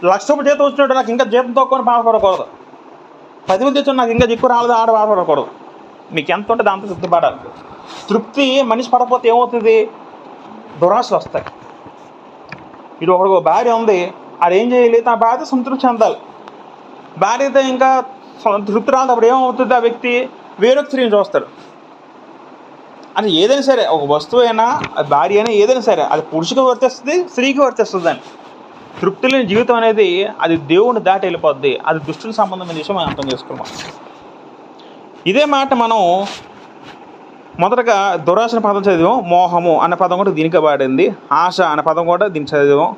1,00,000 జీతం వచ్చినట్టు నాకు ఇంకా జీతం తక్కువ బాధపడకూడదు. 10,000 జీతం నాకు ఇంకా ఎక్కువ రాలేదు ఆడ బాధపడకూడదు. మీకు ఎంత ఉంటే దాంతో తృప్తిపడాలి. తృప్తి మనిషి పడకపోతే ఏమవుతుంది? దురాశలు వస్తాయి. ఇది ఒక భార్య ఉంది, అది ఏం చేయాలి? తన భార్య సంతృప్తి చెందాలి. భార్యతో ఇంకా తృప్తి రాదు, అప్పుడు ఏమవుతుంది? ఆ వ్యక్తి వేరొక స్త్రీని చూస్తాడు. అది ఏదైనా సరే, ఒక వస్తువు అయినా, భార్య అయినా, ఏదైనా సరే అది పురుషుకి వర్తిస్తుంది, స్త్రీకి వర్తిస్తుంది. అని తృప్తి లేని జీవితం అనేది అది దేవుని దాటి వెళ్ళిపోద్ది. అది దుష్టుల సంబంధమైన విషయం మనం అర్థం చేసుకున్నాం. ఇదే మాట మనం మొదటగా దురాశ పదం చదివాం. మోహము అనే పదం కూడా దీనికి వాడింది. ఆశ అనే పదం కూడా దీనికి చదివాం.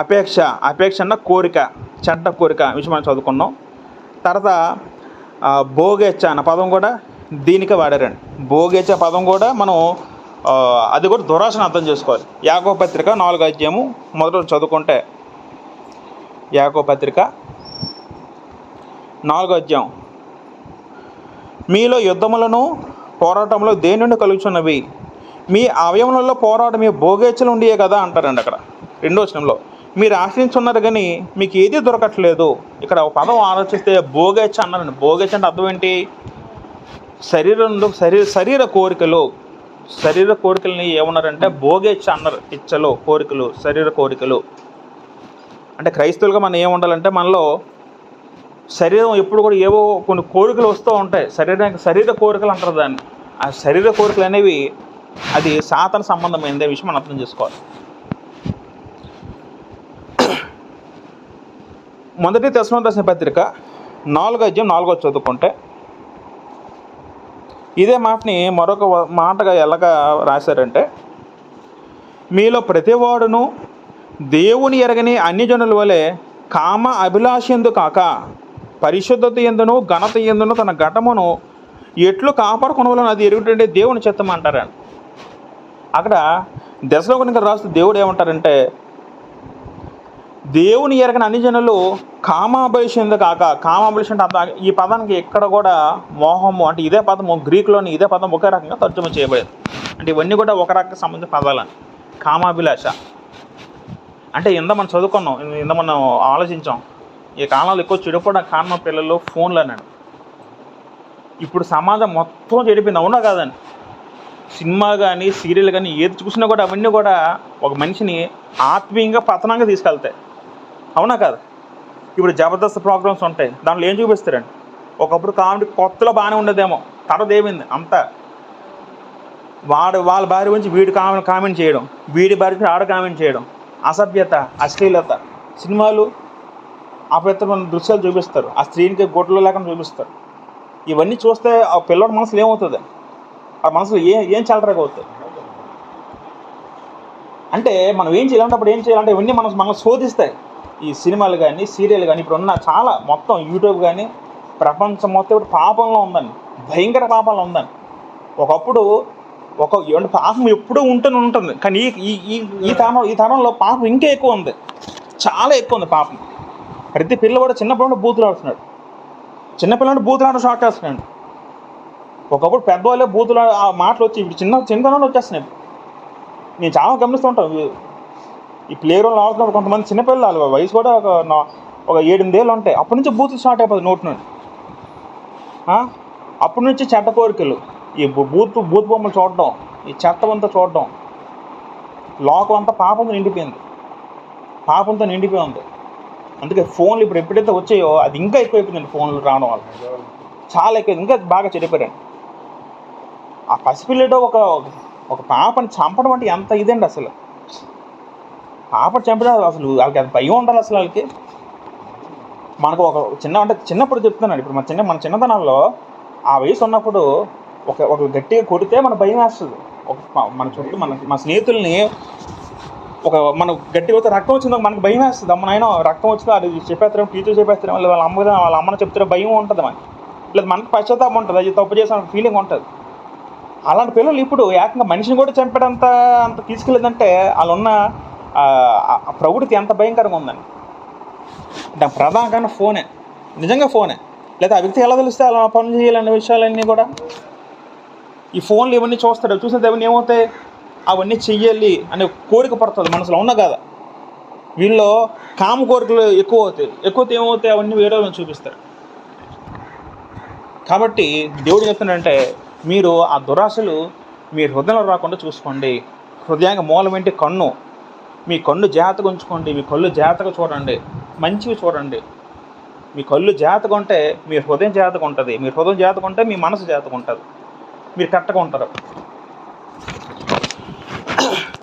అపేక్ష అన్న కోరిక, చెడ్డ కోరిక విషయం మనం చదువుకున్నాం. తర్వాత భోగేచ్ఛ అన్న పదం కూడా దీనికే వాడారండి. భోగేచ్ఛ పదం కూడా మనం అది కూడా దురాశను అర్థం చేసుకోవాలి. యాకోబు పత్రిక 4వ అధ్యాయము మొదట చదువుకుంటే, యాకోబు పత్రిక 4వ అధ్యాయం, మీలో యుద్ధములను పోరాటంలో దేని నుండి కలుగుచున్నవి? మీ అవయవములలో పోరాటం మీ భోగేచ్ఛలు ఉండియే కదా అంటారండి. అక్కడ 2వ వచనంలో మీరు ఆశ్రయించున్నారు కానీ మీకు ఏది దొరకట్లేదు. ఇక్కడ ఒక పదం ఆలోచిస్తే భోగేచ్ఛ అన్నారండి. భోగేచ్ఛ అంటే అర్థం ఏంటి? శరీర కోరికలు. శరీర కోరికలని ఏమన్నారంటే భోగేచ్ఛ అన్నారు. ఇచ్చలు, కోరికలు, శరీర కోరికలు. అంటే క్రైస్తవులుగా మనం ఏముండాలంటే, మనలో శరీరం ఎప్పుడు కూడా ఏవో కొన్ని కోరికలు వస్తూ ఉంటాయి. శరీర కోరికలు అంటారు దాన్ని. ఆ శరీర కోరికలు అనేవి అది సాతాను సంబంధమైనదే విషయం మనం అర్థం చేసుకోవాలి. మొదటి తెస్సలోనికీయులకు రాసిన పత్రిక 4వ అధ్యాయం 4వ చదువుకుంటే, ఇదే మాటని మరొక మాటగా ఎలాగా రాశారంటే, మీలో ప్రతివాడును దేవుని ఎరగని అన్యజనుల వలె కామ అభిలాష ఎందు కాక పరిశుద్ధత ఎందును ఘనత ఎందును తన ఘటమును ఎట్లు కాపాడుకొనవలెను అది ఎరుగుతుంటే దేవుని చిత్తం అంటారండి. అక్కడ దశలోనికీయులకు రాస్తూ దేవుడు ఏమంటారంటే, దేవుని ఎరగని అన్ని జనులు కామాభిలాష ఎందు కాక. కామాభిలాష అంటే ఈ పదానికి ఎక్కడ కూడా మోహము అంటే ఇదే పదము గ్రీకులోని ఇదే పదం ఒకే రకంగా తర్జుమా చేయబడేది. అంటే ఇవన్నీ కూడా ఒక రకంగా సంబంధించిన పదాలని. కామాభిలాష అంటే మనం చదువుకున్నాం, మనం ఆలోచించాం. ఈ కాలంలో ఎక్కువ చెడిపోవడానికి కారణం పిల్లలు, ఫోన్లు అన్నాడు. ఇప్పుడు సమాజం మొత్తం చెడిపోయింది, అవునా కాదండి? సినిమా కానీ, సీరియల్ కానీ ఏది చూసినా కూడా అవన్నీ కూడా ఒక మనిషిని ఆత్మీయంగా పతనంగా తీసుకెళ్తాయి, అవునా కాదు? ఇప్పుడు జబర్దస్త్ ప్రోగ్రామ్స్ ఉంటాయి, దాంట్లో ఏం చూపిస్తారండి? ఒకప్పుడు కామెడీ కొత్తలో బాగానే ఉండేదేమో, తర్వాత ఏమైంది అంతా వాళ్ళ భార్య గురించి వీడి కామెంట్ చేయడం, వీడి భార్య గురించి ఆడ కామెంట్ చేయడం, అసభ్యత, అశ్లీలత. సినిమాలు అపవిత్రమైన దృశ్యాలు చూపిస్తారు, ఆ స్త్రీనికి గొడ్లు లేకుండా చూపిస్తారు. ఇవన్నీ చూస్తే ఆ పిల్లడి మనసులో ఏమవుతుంది? ఆ మనసులో ఏం చలరగవుతుంది అంటే మనం ఏం చేయాలంటే ఏం చేయాలంటే ఇవన్నీ మనల్ని శోధిస్తాయి. ఈ సినిమాలు కానీ, సీరియల్ కానీ, ఇప్పుడు ఉన్న చాలా మొత్తం యూట్యూబ్ కానీ, ప్రపంచం మొత్తం ఇప్పుడు పాపంలో ఉందండి, భయంకర పాపంలో ఉందండి. ఒకప్పుడు పాపం ఎప్పుడూ ఉంటుంది, కానీ ఈ తరంలో పాపం ఇంకా ఎక్కువ ఉంది, చాలా ఎక్కువ ఉంది పాపం. ప్రతి పిల్లవాడు చిన్నపిల్లడు బూతులు ఆడుతున్నాడు, చిన్నపిల్లడు బూతులు ఆడడం స్టార్ట్ చేస్తున్నాడు. ఒకప్పుడు పెద్దవాళ్ళే బూతులు ఆ మాటలు వచ్చి ఇప్పుడు చిన్నపిల్లలు వచ్చేస్తున్నాయి. నేను చాలా గమనిస్తూ ఉంటాను. ఈ ప్లే గ్రౌండ్లో ఆడుతున్నప్పుడు కొంతమంది చిన్నపిల్లలు వయసు కూడా ఒక 7-8 ఏళ్ళు ఉంటాయి, అప్పటి నుంచి బూతులు స్టార్ట్ అయిపోతుంది నోటి నుండి. అప్పటి నుంచి చెడ్డ కోరికలు, ఈ బూత్ బొమ్మలు చూడడం, ఈ చెత్తవంతా చూడడం, లోకం అంతా పాపంతో నిండిపోయి ఉంది. అందుకే ఫోన్లు ఇప్పుడు ఎప్పుడైతే వచ్చాయో అది ఇంకా ఎక్కువైపోయిందండి. ఫోన్లు రావడం వల్ల చాలా ఎక్కువ, ఇంకా బాగా చెడిపోయారండి. ఆ పసిపిల్లడు ఒక పాపని చంపడం అంటే ఎంత ఇదండి అసలు. పాపని చంపడం అసలు వాళ్ళకి ఎంత భయం ఉండాలి అసలు వాళ్ళకి. మనకు చిన్నప్పుడు చెప్తున్నాను, ఇప్పుడు మన చిన్నతనంలో ఆ వయసు ఉన్నప్పుడు ఒక గట్టిగా కొడితే మన భయం వేస్తుంది. మన చుట్టూ మన స్నేహితుల్ని మనం గట్టిగా వస్తే రక్తం వచ్చిందో మనకు భయం వేస్తుంది. అమ్మ నాయన రక్తం వచ్చిందో అది చెప్పేస్తారేమో, టీచర్ చెప్పేస్తారేమో, వాళ్ళ అమ్మని చెప్తారో భయం ఉంటుంది మనకి. లేదా మనకు పశ్చాత్తాపం ఉంటుంది, అది తప్పు చేసిన ఫీలింగ్ ఉంటుంది. అలాంటి పిల్లలు ఇప్పుడు ఏకంగా మనిషిని కూడా చంపేటంత తీసుకెళ్ళేదంటే వాళ్ళున్న ప్రవృత్తి ఎంత భయంకరంగా ఉందని. దాని ప్రధాన కారణం ఫోనే, నిజంగా ఫోనే. లేదా ఆ వ్యక్తి ఎలా తెలిస్తే అలా పనులు చేయాలనే విషయాలన్నీ కూడా ఈ ఫోన్లు ఇవన్నీ చూస్తాడు. చూసిన అవన్నీ ఏమవుతాయి, అవన్నీ చెయ్యాలి అనే కోరిక పడుతుంది మనసులో, ఉన్నా కదా. వీళ్ళు కామ కోరికలు ఎక్కువ ఏమవుతాయి, అవన్నీ వేరే వాళ్ళని చూపిస్తారు. కాబట్టి దేవుడు చెప్తున్నాడంటే మీరు ఆ దురాశలు మీ హృదయంలో రాకుండా చూసుకోండి. హృదయానికి మూలమేంటి? కన్ను. మీ కన్ను జాగ్రత్తగా ఉంచుకోండి, మీ కళ్ళు జాగ్రత్తగా చూడండి, మంచివి చూడండి. మీ కళ్ళు జాగ్రత్తగా ఉంటే మీ హృదయం జాగ్రత్తగా ఉంటుంది, మీ హృదయం జాగ్రత్తగా ఉంటే మీ మనసు జాగ్రత్తగా ఉంటుంది, మీరు కరెక్ట్గా ఉంటారు.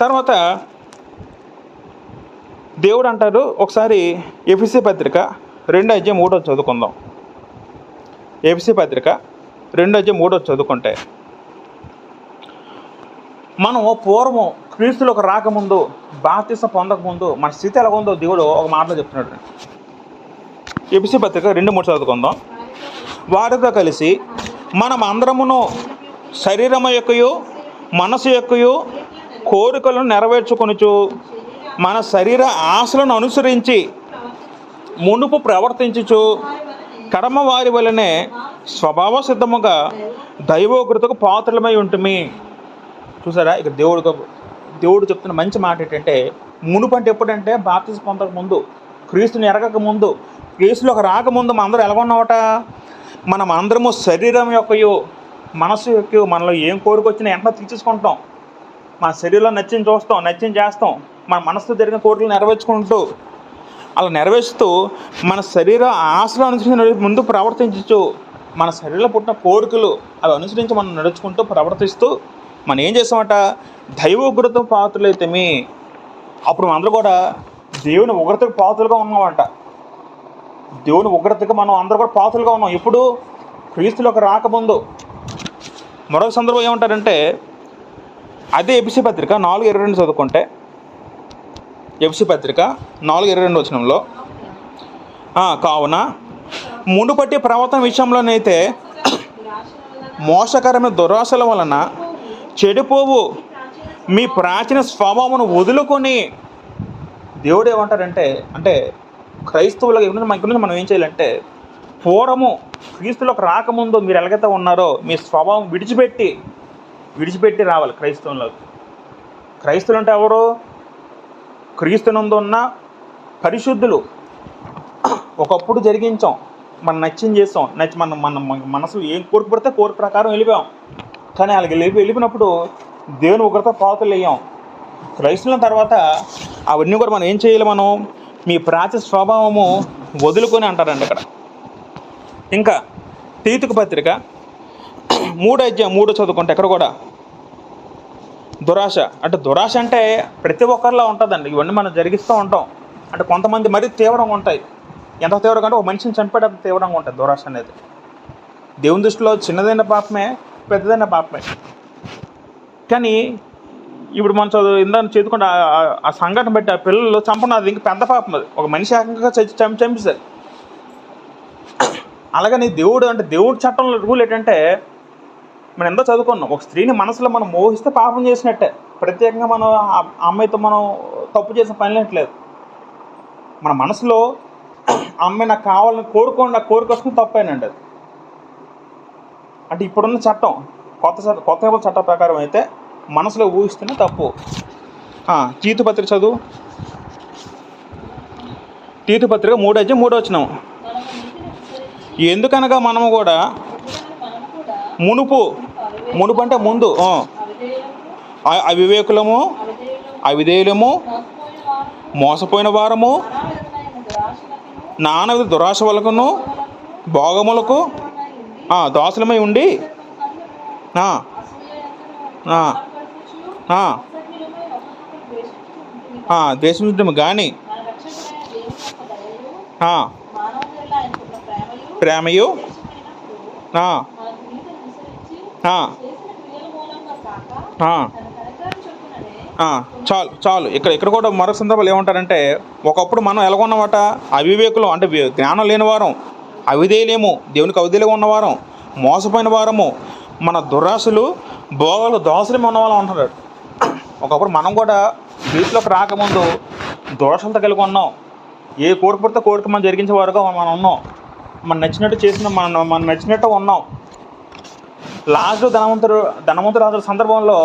తర్వాత దేవుడు అంటారు, ఒకసారి ఎఫెసీ పత్రిక 2:3 చదువుకుందాం. ఎఫెసీ పత్రిక 2:3 చదువుకుంటే, మనం పూర్వం క్రీస్తులకు రాకముందు, బాప్తిసం పొందకముందు మన స్థితి ఎలా ఉందో దేవుడు ఒక మాటలో చెప్తున్నాడు. ఎఫెసీ పత్రిక 2:3 చదువుకుందాం. వారితో కలిసి మనం అందరమును శరీరము యొక్కయు మనసు యొక్కయు కోరికలను నెరవేర్చుకొనుచు మన శరీర ఆశలను అనుసరించి మునుపు ప్రవర్తించుచు కడమ వారి వలనే స్వభావ సిద్ధముగా దైవోగ్రతకు పాత్రలమై ఉంటుంది. చూసారా, ఇక దేవుడు చెప్తున్న మంచి మాట ఏంటంటే, మునుపు అంటే ఎప్పుడంటే బాప్తిసం పొందక ముందు, క్రీస్తుని ఎరగక ముందు, క్రీస్తులోకి రాకముందు మనం అందరూ ఎలా ఉన్నామట? మనం అందరము శరీరం యొక్కయు మనసు యొక్క మనలో ఏం కోరికొచ్చినా వెంటనే తీర్చేసుకుంటాం. మన శరీరంలో నచ్చింది చూస్తాం, నచ్చింది చేస్తాం, మన మనసుతో జరిగిన కోరికలు నెరవేర్చుకుంటూ అలా నెరవేరుస్తూ మన శరీర ఆశలు అనుసరించి ముందు ప్రవర్తించచ్చు. మన శరీరంలో పుట్టిన కోరికలు అవి అనుసరించి మనం నడుచుకుంటూ ప్రవర్తిస్తూ మనం ఏం చేస్తామట? దైవోగ్రత పాత్రలైతే అప్పుడు మనం అందరూ కూడా దేవుని ఉగ్రతకు పాత్రలుగా ఉన్నామంట. దేవుని ఉగ్రతకు మనం అందరూ కూడా పాత్రలుగా ఉన్నాం. ఇప్పుడు క్రీస్తులోకి రాకముందు. మరొక సందర్భం ఏమంటారంటే, అదే ఎఫెసీ పత్రిక 4:22 చదువుకుంటే, ఎఫెసీ పత్రిక 4:22 వచనంలో, కావున మునుపటి ప్రవర్తన విషయంలోనైతే మోసకరమైన దురాశల వలన చెడిపోవు మీ ప్రాచీన స్వభావమును వదులుకొని, దేవుడు ఏమంటారంటే, అంటే క్రైస్తవులకు మనం ఏం చేయాలంటే, పూర్వము క్రీస్తులకు రాకముందు మీరు ఎలాగైతే ఉన్నారో మీ స్వభావం విడిచిపెట్టి రావాలి క్రైస్తవంలోకి. క్రైస్తవులు అంటే ఎవరు? క్రీస్తునందు ఉన్న పరిశుద్ధులు. ఒకప్పుడు జరిగించాం, మనం నచ్చింది చేస్తాం, మన మనసు ఏం కోరిక పడితే కోరిక ప్రకారం వెళ్ళిపోయాం. కానీ వాళ్ళకి వెళ్ళిపోయినప్పుడు దేవుని ఉగ్రత పాతులు అయ్యాం. క్రైస్తవుల తర్వాత అవన్నీ కూడా మనం ఏం చేయాలి? మనం మీ ప్రాచీన స్వభావము వదులుకొని అంటారండి ఇక్కడ. ఇంకా తీతుకు పత్రిక 3:3 చదువుకుంటే ఇక్కడ కూడా దురాశ అంటే ప్రతి ఒక్కరిలో ఉంటుందండి. ఇవన్నీ మనం జరిగిస్తూ ఉంటాం. అంటే కొంతమంది మరీ తీవ్రంగా ఉంటాయి. ఎంత తీవ్రంగా అంటే ఒక మనిషిని చంపేటప్పుడు తీవ్రంగా ఉంటుంది దురాశ అనేది. దేవుని దృష్టిలో చిన్నదైన పాపమే, పెద్దదైన పాపమే. కానీ ఇప్పుడు మనం చదువుకుంటే ఆ సంఘటన బట్టి ఆ పిల్లలు చంపడం అది ఇంకా పెద్ద పాపం. అది ఒక మనిషి ఏకంగా చంపేశారు. అలాగని దేవుడి చట్టంలో రూల్ ఏంటంటే, మనం ఎంతో చదువుకున్నాం, ఒక స్త్రీని మనసులో మనం మోహిస్తే పాపం చేసినట్టే. ప్రత్యేకంగా మనం ఆ అమ్మాయితో మనం తప్పు చేసిన పని లేదు. మన మనసులో అమ్మాయి నాకు కావాలని నాకు కోరిక వస్తుంది, తప్పేనండి అది. అంటే ఇప్పుడున్న చట్టం, కొత్త చట్టం ప్రకారం అయితే మనసులో ఊహిస్తేనే తప్పు. తీతు పత్రిక చదువు. తీతు పత్రిక 3:3 వచనం. ఎందుకనగా మనము కూడా మునుపు అంటే ముందు అవివేకులము, అవిధేయులము, మోసపోయిన వారము, నానావిధ దురాశ వలకును భోగములకు దోషలమై ఉండి ద్వేషించడం కానీ ప్రేమయు ఆ, ఆ, ఆ, చాలు చాలు. ఇక్కడ కూడా మరొక సందర్భాలు ఏమంటారంటే, ఒకప్పుడు మనం ఎలాగొన్నమాట, అవివేకులం అంటే జ్ఞానం లేని వారం, అవిధేయులేము, దేవునికి అవిధేయులుగా ఉన్నవారం, మోసపోయిన వారము, మన దురాశలు భోగాలు దోసలేమి ఉన్నవాళ్ళం అంటున్నాడు. ఒకప్పుడు మనం కూడా వీటిలోకి రాకముందు దోషాలతో కలిగి ఉన్నాం. ఏ కోరిక పడితే కోరిక మనం జరిగించేవారుగా మనం ఉన్నాం. మనం నచ్చినట్టు చేసిన మనం నచ్చినట్టు ఉన్నాం. లాస్ట్ ధనవంతుడు రాజుల సందర్భంలో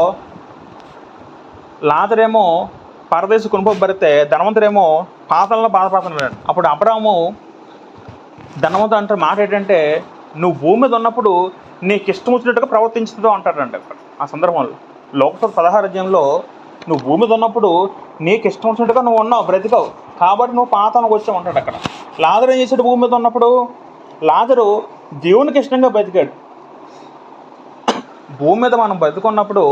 లాజరేమో పరదేశం కొనుక్కోబడితే ధనవంతుడేమో పాతాళంలో బాధపడుతున్నాడు. అప్పుడు అబ్రాహాము ధనవంతుడు అంటే మాట ఏంటంటే, నువ్వు భూమి మీద ఉన్నప్పుడు నీకు ఇష్టం వచ్చినట్టుగా ప్రవర్తించుతుందో అంటాడంటే ఆ సందర్భంలో. లోకసభ 16 అధ్యాయంలో నువ్వు భూమి మీద ఉన్నప్పుడు నీకు ఇష్టం వచ్చినట్టుగా నువ్వు ఉన్నావు, బ్రతికావు, కాబట్టి నువ్వు పాతాళంలోకి వచ్చావు అంటాడు అక్కడ. లాజరు ఏం చేశాడు భూమి మీద ఉన్నప్పుడు? లాజరు దేవునికి ఇష్టంగా బ్రతికాడు. భూమి మీద మనం బ్రతుకున్నప్పుడు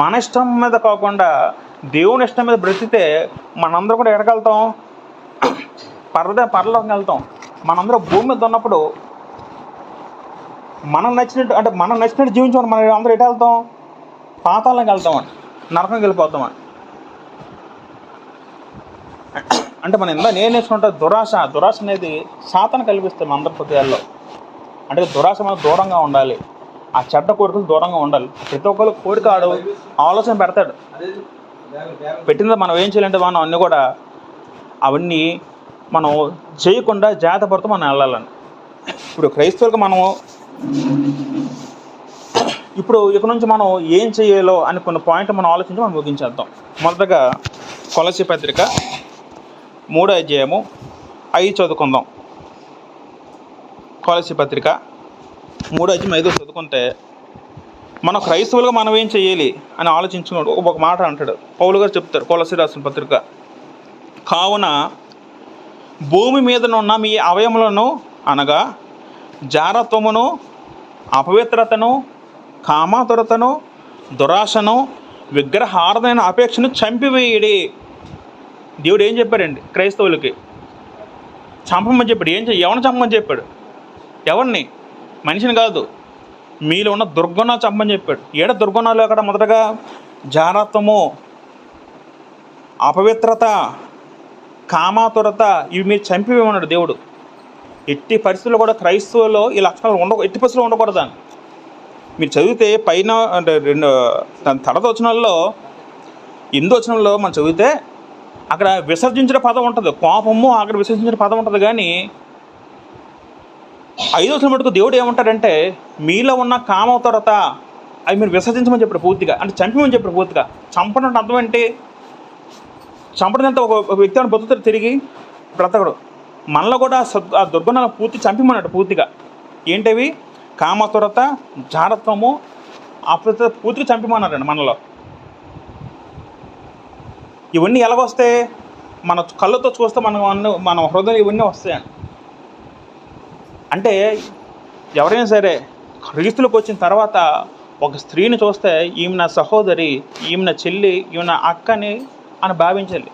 మన ఇష్టం మీద కాకుండా దేవుని ఇష్టం మీద బ్రతికితే మనందరూ కూడా ఎడగలుగుతాం, పరలోకి వెళ్తాం. మనందరూ భూమి మీద ఉన్నప్పుడు మనం నచ్చినట్టు జీవించమని మనం అందరూ ఎటు వెళ్తాం? పాతాళంకి వెళ్తామని, నరకంకి వెళ్ళిపోతామని. అంటే మనం నేను నేర్చుకుంటే దురాశ అనేది సాతాను కల్పిస్తుంది మన అందరి హృదయాల్లో. అంటే దురాశ మనం దూరంగా ఉండాలి, ఆ చెడ్డ కోరికలు దూరంగా ఉండాలి. ప్రతి ఒక్కరు కోరిక ఆలోచన పెడతాడు. పెట్టింది మనం ఏం చేయాలంటే మనం అన్నీ కూడా అవన్నీ మనం చేయకుండా జాగ్రత్త పడుతూ మనం వెళ్ళాలని. ఇప్పుడు క్రైస్తవులకు ఇప్పుడు ఇక నుంచి మనం ఏం చేయాలో అని కొన్ని పాయింట్లు మనం ఆలోచించి మనం ముగించేద్దాం. మొదటగా కొలస్సీ పత్రిక 3వ అధ్యాయము 5 చదువుకుందాం. కొలస్సీ పత్రిక 3వ అధ్యాయం 5 చదువుకుంటే, మన క్రైస్తవులుగా మనం ఏం చేయాలి అని ఆలోచించుకున్నాడు. ఒక మాట అంటాడు, పౌలు గారు చెప్తారు కొలస్సీ రాసిన పత్రిక, కావున భూమి మీదనున్న మీ అవయములను అనగా జారత్వమును, అపవిత్రతను, కామాతురతను, దురాశను, విగ్రహార్థమైన అపేక్షను చంపివేయడి. దేవుడు ఏం చెప్పాడండి క్రైస్తవులకి? చంపమని చెప్పాడు. ఎవరిని చంపమని చెప్పాడు? ఎవరిని? మనిషిని కాదు, మీలో ఉన్న దుర్గుణాలు చంపమని చెప్పాడు. ఏడ దుర్గుణాలు? అక్కడ మొదటగా జారత్వము, అపవిత్రత, కామాతురత, ఇవి మీరు చంపివేయమన్నాడు దేవుడు. ఎట్టి పరిస్థితుల్లో కూడా క్రైస్తవుల్లో ఈ లక్షణాలు ఎట్టి పరిస్థితుల్లో ఉండకూడదని మీరు చదివితే పైన అంటే దాని తర్వాత వచనాల్లో 8వ వచనంలో మనం చదివితే అక్కడ విసర్జించిన పదం ఉంటుంది, కోపము అక్కడ విసర్జించిన పదం ఉంటుంది. కానీ 5వ వచనం మటుకు దేవుడు ఏమంటాడంటే, మీలో ఉన్న కామతురత అవి మీరు విసర్జించమని చెప్పాడు పూర్తిగా, అంటే చంపమని చెప్పాడు పూర్తిగా. చంపడం అంటే అర్థం ఏంటి? చంపడం అంటే ఒక వ్యక్తి అని బతుకుతాడు, తిరిగి బ్రతకడు. మనలో కూడా ఆ దుర్గుణాలను పూర్తి చంపమన్నాడు పూర్తిగా. ఏంటవి? కామతురత, జారత్వము, అపవిత్రత పూర్తిగా చంపమన్నారండి మనలో. ఇవన్నీ ఎలాగొస్తే? మన కళ్ళతో చూస్తే మన హృదయం ఇవన్నీ వస్తాయండి. అంటే ఎవరైనా సరే క్రీస్తులోకి వచ్చిన తర్వాత ఒక స్త్రీని చూస్తే ఈమె నా సహోదరి, ఈమె నా చెల్లి, ఈమె నా అక్కని అని భావించాలి.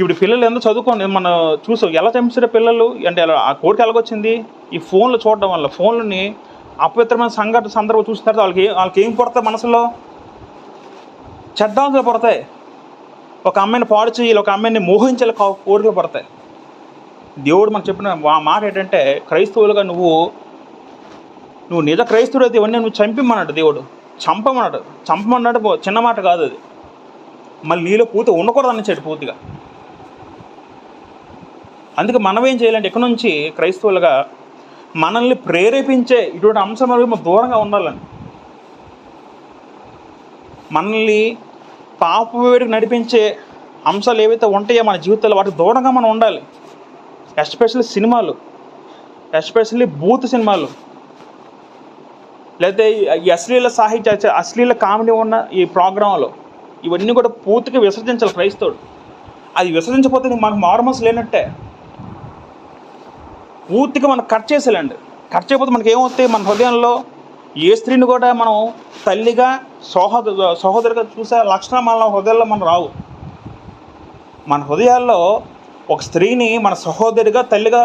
ఇప్పుడు పిల్లలు ఎందుకు చదువుకోండి, మనం చూసాం ఎలా చంపించారు పిల్లలు అంటే. ఆ కోరిక ఎలాగొచ్చింది? ఈ ఫోన్లు చూడడం వల్ల. ఫోన్లని అపవిత్రమైన సందర్భం చూసిన తర్వాత వాళ్ళకి ఏం పడతాయి మనసులో? చెడ్డాలు పడతాయి. ఒక అమ్మాయిని పాడు చేయాలి, ఒక అమ్మాయిని మోహించాలి కోరికలు పడతాయి. దేవుడు మనకు చెప్పిన మాట ఏంటంటే, క్రైస్తవులుగా నువ్వు నిజ క్రైస్తవుడు అయితే ఇవన్నీ నువ్వు చంపమన్నాడు దేవుడు. చంపమన్నాడు చిన్న మాట కాదు అది. మళ్ళీ నీలో పూర్తి ఉండకూడదు అనిచ్చాడు పూర్తిగా. అందుకే మనం ఏం చేయాలంటే, ఇక్కడ నుంచి క్రైస్తవులుగా మనల్ని ప్రేరేపించే ఇటువంటి అంశం మనం దూరంగా ఉండాలని, మనల్ని పాపవేడికి నడిపించే అంశాలు ఏవైతే ఉంటాయో మన జీవితంలో వాటికి దూరంగా మనం ఉండాలి. ఎస్పెషల్లీ సినిమాలు, ఎస్పెషల్లీ బూత్ సినిమాలు, లేకపోతే ఈ అశ్లీల కామెడీ ఉన్న ఈ ప్రోగ్రాంలు, ఇవన్నీ కూడా పూర్తిగా విసర్జించాలి క్రైస్తవుడు. అది విసర్జించకపోతే మనకు మారుమనసు లేనట్టే. పూర్తిగా మనం కట్ చేసేయాలండి. కట్ చేయకపోతే మనకి ఏమవుతాయి? మన హృదయంలో ఏ స్త్రీని కూడా మనం తల్లిగా సహోదరిగా చూసే లక్షణం మన హృదయాల్లో మనం రావు. మన హృదయాల్లో ఒక స్త్రీని మన సహోదరిగా తల్లిగా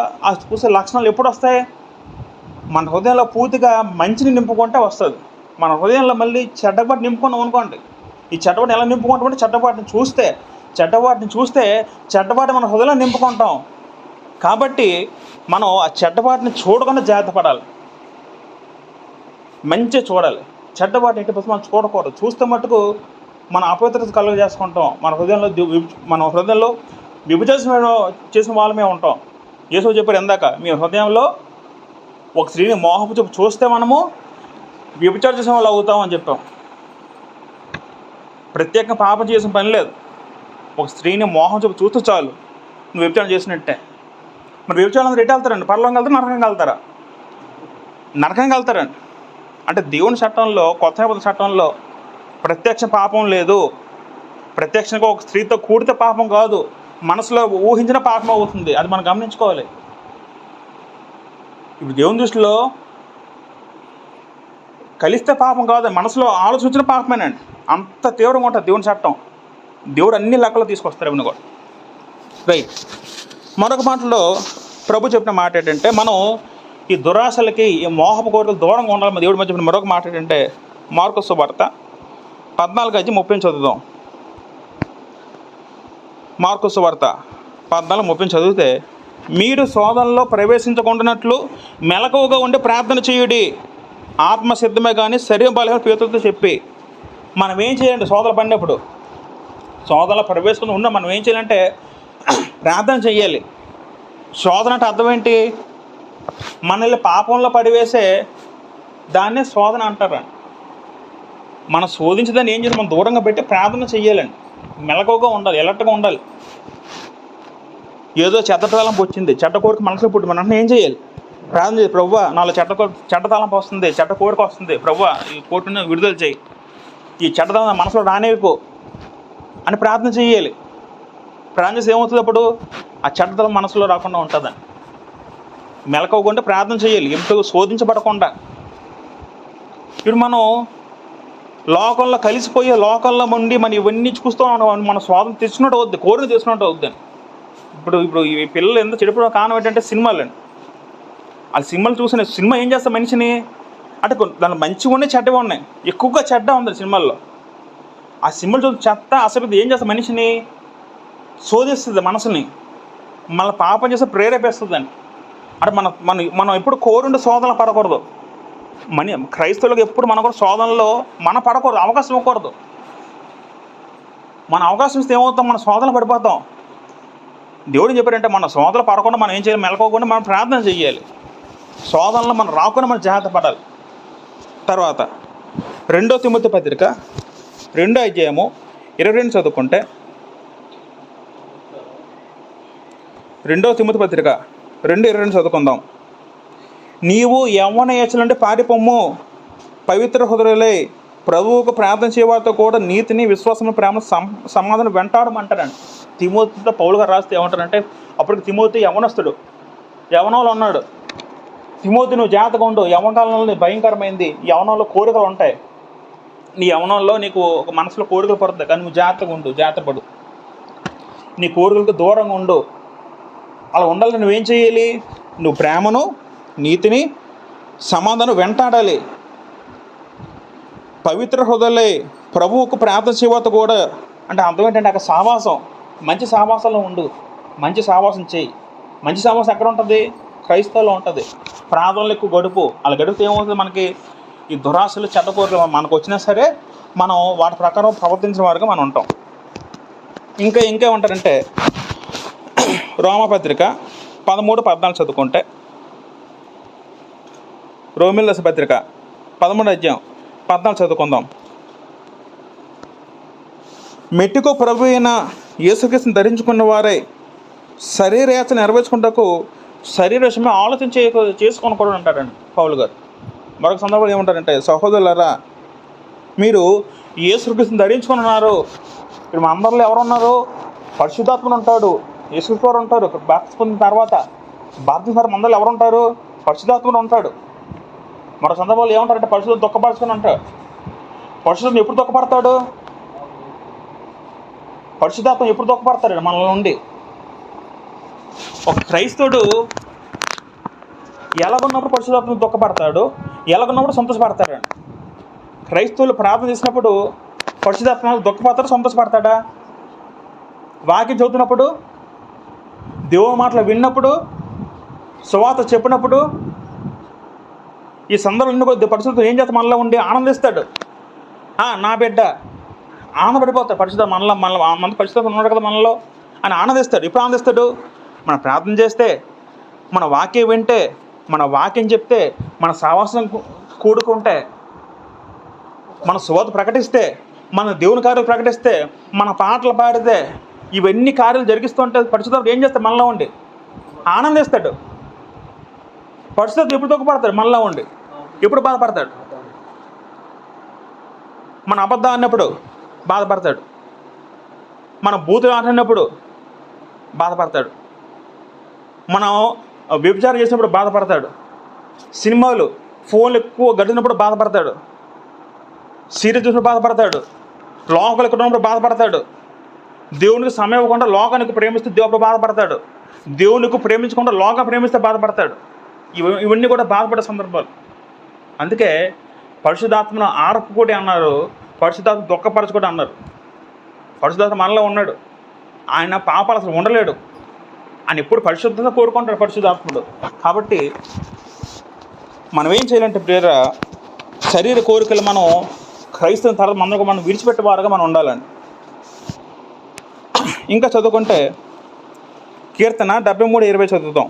చూసే లక్షణాలు ఎప్పుడు వస్తాయి? మన హృదయంలో పూర్తిగా మంచిని నింపుకుంటే వస్తుంది. మన హృదయంలో మళ్ళీ చెడ్డపాటు నింపుకున్నాం అనుకోండి, ఈ చెడ్డపాటు ఎలా నింపుకుంటామంటే చెడ్డపాటిని చూస్తే చెడ్డపాటి మన హృదయంలో నింపుకుంటాం. కాబట్టి మనం ఆ చెడ్డపాటిని చూడకుండా జాగ్రత్త పడాలి, మంచిగా చూడాలి. చెడ్డపాటి ఇంటి పుస్తకం మనం చూడకూడదు. చూస్తే మటుకు మన అపవిత్రత కలుగ చేసుకుంటాం. మన హృదయంలో విభజన చేసిన వాళ్ళమే ఉంటాం. యేసు చెప్పారు ఇందాక, మీ హృదయంలో ఒక స్త్రీని మోహపు చూపు చూస్తే మనము వ్యభిచారం చేసిన వాళ్ళు అవుతామని చెప్పాం. ప్రత్యేకంగా పాపం చేసిన పని లేదు. ఒక స్త్రీని మోహం చూపు చూస్తే చాలు నువ్వు వ్యభిచారం చేసినట్టే. మరి వ్యభిచారం అందరూ ఎటు వెళ్తారండి? పరలోకం వెళ్తారా, నరకంగా వెళ్తారా? నరకంగా వెళ్తారండి. అంటే దేవుని చట్టంలో, కొత్త నిబంధన చట్టంలో ప్రత్యక్ష పాపం లేదు. ప్రత్యక్షంగా ఒక స్త్రీతో కూడితే పాపం కాదు, మనసులో ఊహించిన పాపం అవుతుంది. అది మనం గమనించుకోవాలి. ఇప్పుడు దేవుని దృష్టిలో కలిస్తే పాపం కాదు, మనసులో ఆలోచించిన పాపమేనండి. అంత తీవ్రంగా ఉంటుంది దేవుని చట్టం. దేవుడు అన్ని లెక్కలు తీసుకొస్తారు ఇవన్నీ కూడా. రైట్. మరొక మాటలో ప్రభు చెప్పిన మాట ఏంటంటే, మనం ఈ దురాశలకి, ఈ మోహపు కోరికలు దూరంగా ఉండాలి. దేవుడి మధ్య చెప్పిన మరొక మాట ఏంటంటే, మార్కు సువార్త 14:30 చదువుదాం. మార్కు సువార్త 14:30 చదివితే, మీరు శోధనలో ప్రవేశించకుండానట్లు మెలకువగా ఉండి ప్రార్థన చేయుడి, ఆత్మసిద్ధమే కానీ శరీరం బలహీన పేతులతో చెప్పి. మనం ఏం చేయాలంటే, శోధన పడినప్పుడు, శోధనలో ప్రవేశించకుండా ఉన్న మనం ఏం చేయాలంటే ప్రార్థన చెయ్యాలి. శోధన అంటే అర్థం ఏంటి? మనల్ని పాపంలో పడివేసే దాన్నే శోధన అంటారు. మనం శోధించేదాన్ని ఏం చేయాలి? మనం దూరంగా పెట్టి ప్రార్థన చెయ్యాలండి. మెలకువగా ఉండాలి, ఎలర్ట్గా ఉండాలి. ఏదో చెడ్డ తలంపు వచ్చింది, చెడ్డ కోరిక మనసులో పుట్టి మనం ఏం చేయాలి? ప్రార్థన చేయాలి. ప్రభువా, నాలో చెడ్డ తలంపు వస్తుంది, చెడ్డ కోరిక వస్తుంది, ప్రభువా ఈ కోరికను విడుదల చేయి, ఈ చెడ్డ తలంపు మనసులో రానివ్వకు అని ప్రార్థన చేయాలి. ప్రార్థన చేసి ఏమవుతుంది? అప్పుడు ఆ చెడ్డతలం మనసులో రాకుండా ఉంటుందని మెలకువగా ప్రార్థన చేయాలి, ఎంతో శోధించబడకుండా. ఇప్పుడు మనం లోకంలో కలిసిపోయే, లోకంలో ఉండి మనం ఇవన్నీ చూస్తూ ఉన్నాం, మన స్వాతంత్రం తెచ్చినట్టు అవుద్ది, కోరిక తెచ్చినట్టు అవుద్దని. ఇప్పుడు ఈ పిల్లలు ఎంత చెడిపోవడం కారణం ఏంటంటే సినిమాలండి. ఆ సినిమాలు చూసిన సినిమా ఏం చేస్తాం మనిషిని అంటే, దాని మంచిగా ఉన్నాయి, చెడ్డగా ఉన్నాయి. ఎక్కువగా చెడ్డ ఉంది సినిమాల్లో. ఆ సినిమాలు చూసి చెత్త అసలు ఏం చేస్తాం మనిషిని శోధిస్తుంది, మనసుని మళ్ళీ పాపం చేస్తే ప్రేరేపిస్తుందండి. అంటే మనం ఎప్పుడు కోరుండి శోధనలు పడకూడదు. క్రైస్తవులకు ఎప్పుడు మనం కూడా శోధనలో పడకూడదు, అవకాశం ఇవ్వకూడదు. మన అవకాశం ఇస్తే ఏమవుతాం? మన శోధనలు పడిపోతాం. దేవుడు చెప్పారంటే, మన శోధనలు పడకుండా మనం ఏం చేయాలి? మెలకోకుండా మనం ప్రార్థన చేయాలి. శోధనలో మనం రాకుండా మనం జాగ్రత్త పడాలి. తర్వాత 2 తిమోతి పత్రిక 2:22 చదువుకుంటే, 2 తిమోతి పత్రిక 2:22 చదువుకుందాం. నీవు యవ్వన యేచ్ఛల నుండి పారిపోమ్ము, పవిత్ర హృదయులై ప్రభువుకు ప్రార్థన చేయవారితో కూడా నీతిని, విశ్వాసము, ప్రేమ, సమాధానం వెంటాడమంటారండి. తిమోతితో పౌలు గారు రాస్తే ఏమంటారంటే, అప్పటికి తిమోతి యవ్వనస్తుడు, యవ్వనంలో ఉన్నాడు. తిమోతి నువ్వు జాగ్రత్తగా ఉండు, యవ్వనంలో భయంకరమైంది, యవ్వనంలో కోరికలు ఉంటాయి, నీ యవ్వనంలో నీకు ఒక మనసులో కోరికలు పడుతుంది, కానీ నువ్వు జాగ్రత్తగా ఉండు, జాగ్రత్త పడు, నీ కోరికలకు దూరంగా ఉండు. అలా ఉండాలని నువ్వేం చేయాలి? నువ్వు ప్రేమను, నీతిని, సమాధానం వెంటాడాలి. పవిత్ర హృదయులై ప్రభువుకు ప్రార్థన చేయవత కూడా అంటే అర్థం ఏంటంటే, అక్కడ సావాసం, మంచి సావాసంలో ఉండు, మంచి సావాసం చేయి. మంచి సావాసం ఎక్కడ ఉంటుంది? క్రైస్తవులో ఉంటుంది. ప్రార్థనలు ఎక్కువ గడుపు. అలా గడిపితే ఏమవుతుంది? మనకి ఈ దురాశలు, చెడ్డ కోరికలు మనకు వచ్చినా సరే మనం వాటి ప్రకారం ప్రవర్తించిన వారుగా మనం ఉంటాం. ఇంకేమంటారంటే, రోమపత్రిక 13:14 చదువుకుంటే, రోమిల పత్రిక 13:14 చదువుకుందాం. మెట్టుకు ప్రభు అయిన యేసుక్రీస్తుని ధరించుకున్న వారై శరీరయాచన నెరవేర్చుకుంటకు శరీర విషయమే ఆలోచన చేసుకోనకూడదు అంటారండి పౌలు గారు. మరొక సందర్భంలో ఏమంటారంటే, సహోదరులారా మీరు యేసుక్రీస్తుని ధరించుకుని ఉన్నారు. ఇప్పుడు మా అందరిలో ఎవరున్నారు? పరిశుద్ధాత్ముడు ఉంటాడు, యేసుక్రీస్తు వారు ఉంటారు. బాప్తిసం పొందిన తర్వాత బాప్తిసం అందరిలో ఎవరు ఉంటారు? పరిశుద్ధాత్ముడు ఉంటాడు. మరొక సందర్భంలో ఏమంటారంటే, పరిశుద్ధం దుఃఖపరచుకొని అంటాడు. పరిశుద్ధం ఎప్పుడు దుఃఖపడతాడు? పరిశుద్ధాత్మ ఎప్పుడు దుఃఖపడతాడు? మనలో నుండి. ఒక క్రైస్తవుడు ఎలాగున్నప్పుడు పరిశుద్ధాత్మ దుఃఖపడతాడు, ఎలాగున్నప్పుడు సంతోషపడతాడు. క్రైస్తవులు ప్రార్థన చేసినప్పుడు పరిశుద్ధాత్మ దుఃఖపడతాడు, సంతోషపడతాడా? వాక్యం చదువుతున్నప్పుడు, దేవుని మాటలు విన్నప్పుడు, సువార్త చెప్పినప్పుడు, ఈ సందర్భంలో పరిశుద్ధం ఏం చేస్తే మనలో ఉండి ఆనందిస్తాడు. నా బిడ్డ ఆనందపడిపోతాడు. పరిశుద్ధ మనలో మన పరిశుద్ధం ఉన్నాడు కదా మనలో అని ఆనందిస్తాడు. ఇప్పుడు ఆనందిస్తాడు మనం ప్రార్థన చేస్తే, మన వాక్యం వింటే, మన వాక్యం చెప్తే, మన సావాసం కూడుకుంటే, మన సువార్త ప్రకటిస్తే, మన దేవుని కార్యాలు ప్రకటిస్తే, మన పాటలు పాడితే, ఇవన్నీ కార్యాలు జరిగిస్తుంటే పరిశుద్ధం ఏం చేస్తాడు? మనలో ఉండి ఆనందిస్తాడు. పరిశుద్ధం ఎప్పుడు దుఃఖపడతాడు? మనలో ఉండి ఎప్పుడు బాధపడతాడు? మన అబద్ధం అన్నప్పుడు బాధపడతాడు, మన బూతులు ఆడినప్పుడు బాధపడతాడు, మనం వ్యభిచారం చేసినప్పుడు బాధపడతాడు, సినిమాలు ఫోన్లు ఎక్కువ గడిచినప్పుడు బాధపడతాడు, సీరియల్ చూసినప్పుడు బాధపడతాడు, లోకలు ఇక్కడ ఉన్నప్పుడు బాధపడతాడు, దేవునికి సమయం ఇవ్వకుండా లోకానికి ప్రేమిస్తే దేవుడు బాధపడతాడు, దేవునికి ప్రేమించకుండా లోకం ప్రేమిస్తే బాధపడతాడు. ఇవన్నీ కూడా బాధపడే సందర్భాలు. అందుకే పరిశుద్ధాత్మను ఆర్పుకోటి అన్నారు, పరిశుద్ధాత్మ దుఃఖపరచుకోటి అన్నారు. పరిశుద్ధాత్మ మనలో ఉన్నాడు, ఆయన పాపాలు అసలు ఉండలేడు, ఆయన ఎప్పుడు పరిశుద్ధత కోరుకుంటాడు పరిశుద్ధాత్ముడు. కాబట్టి మనం ఏం చేయాలంటే ప్రేర శరీర కోరికలు మనం క్రైస్తవం తర్వాత మనం విడిచిపెట్టేవారుగా మనం ఉండాలండి. ఇంకా చదువుకుంటే కీర్తన 73:20 చదువుతాం.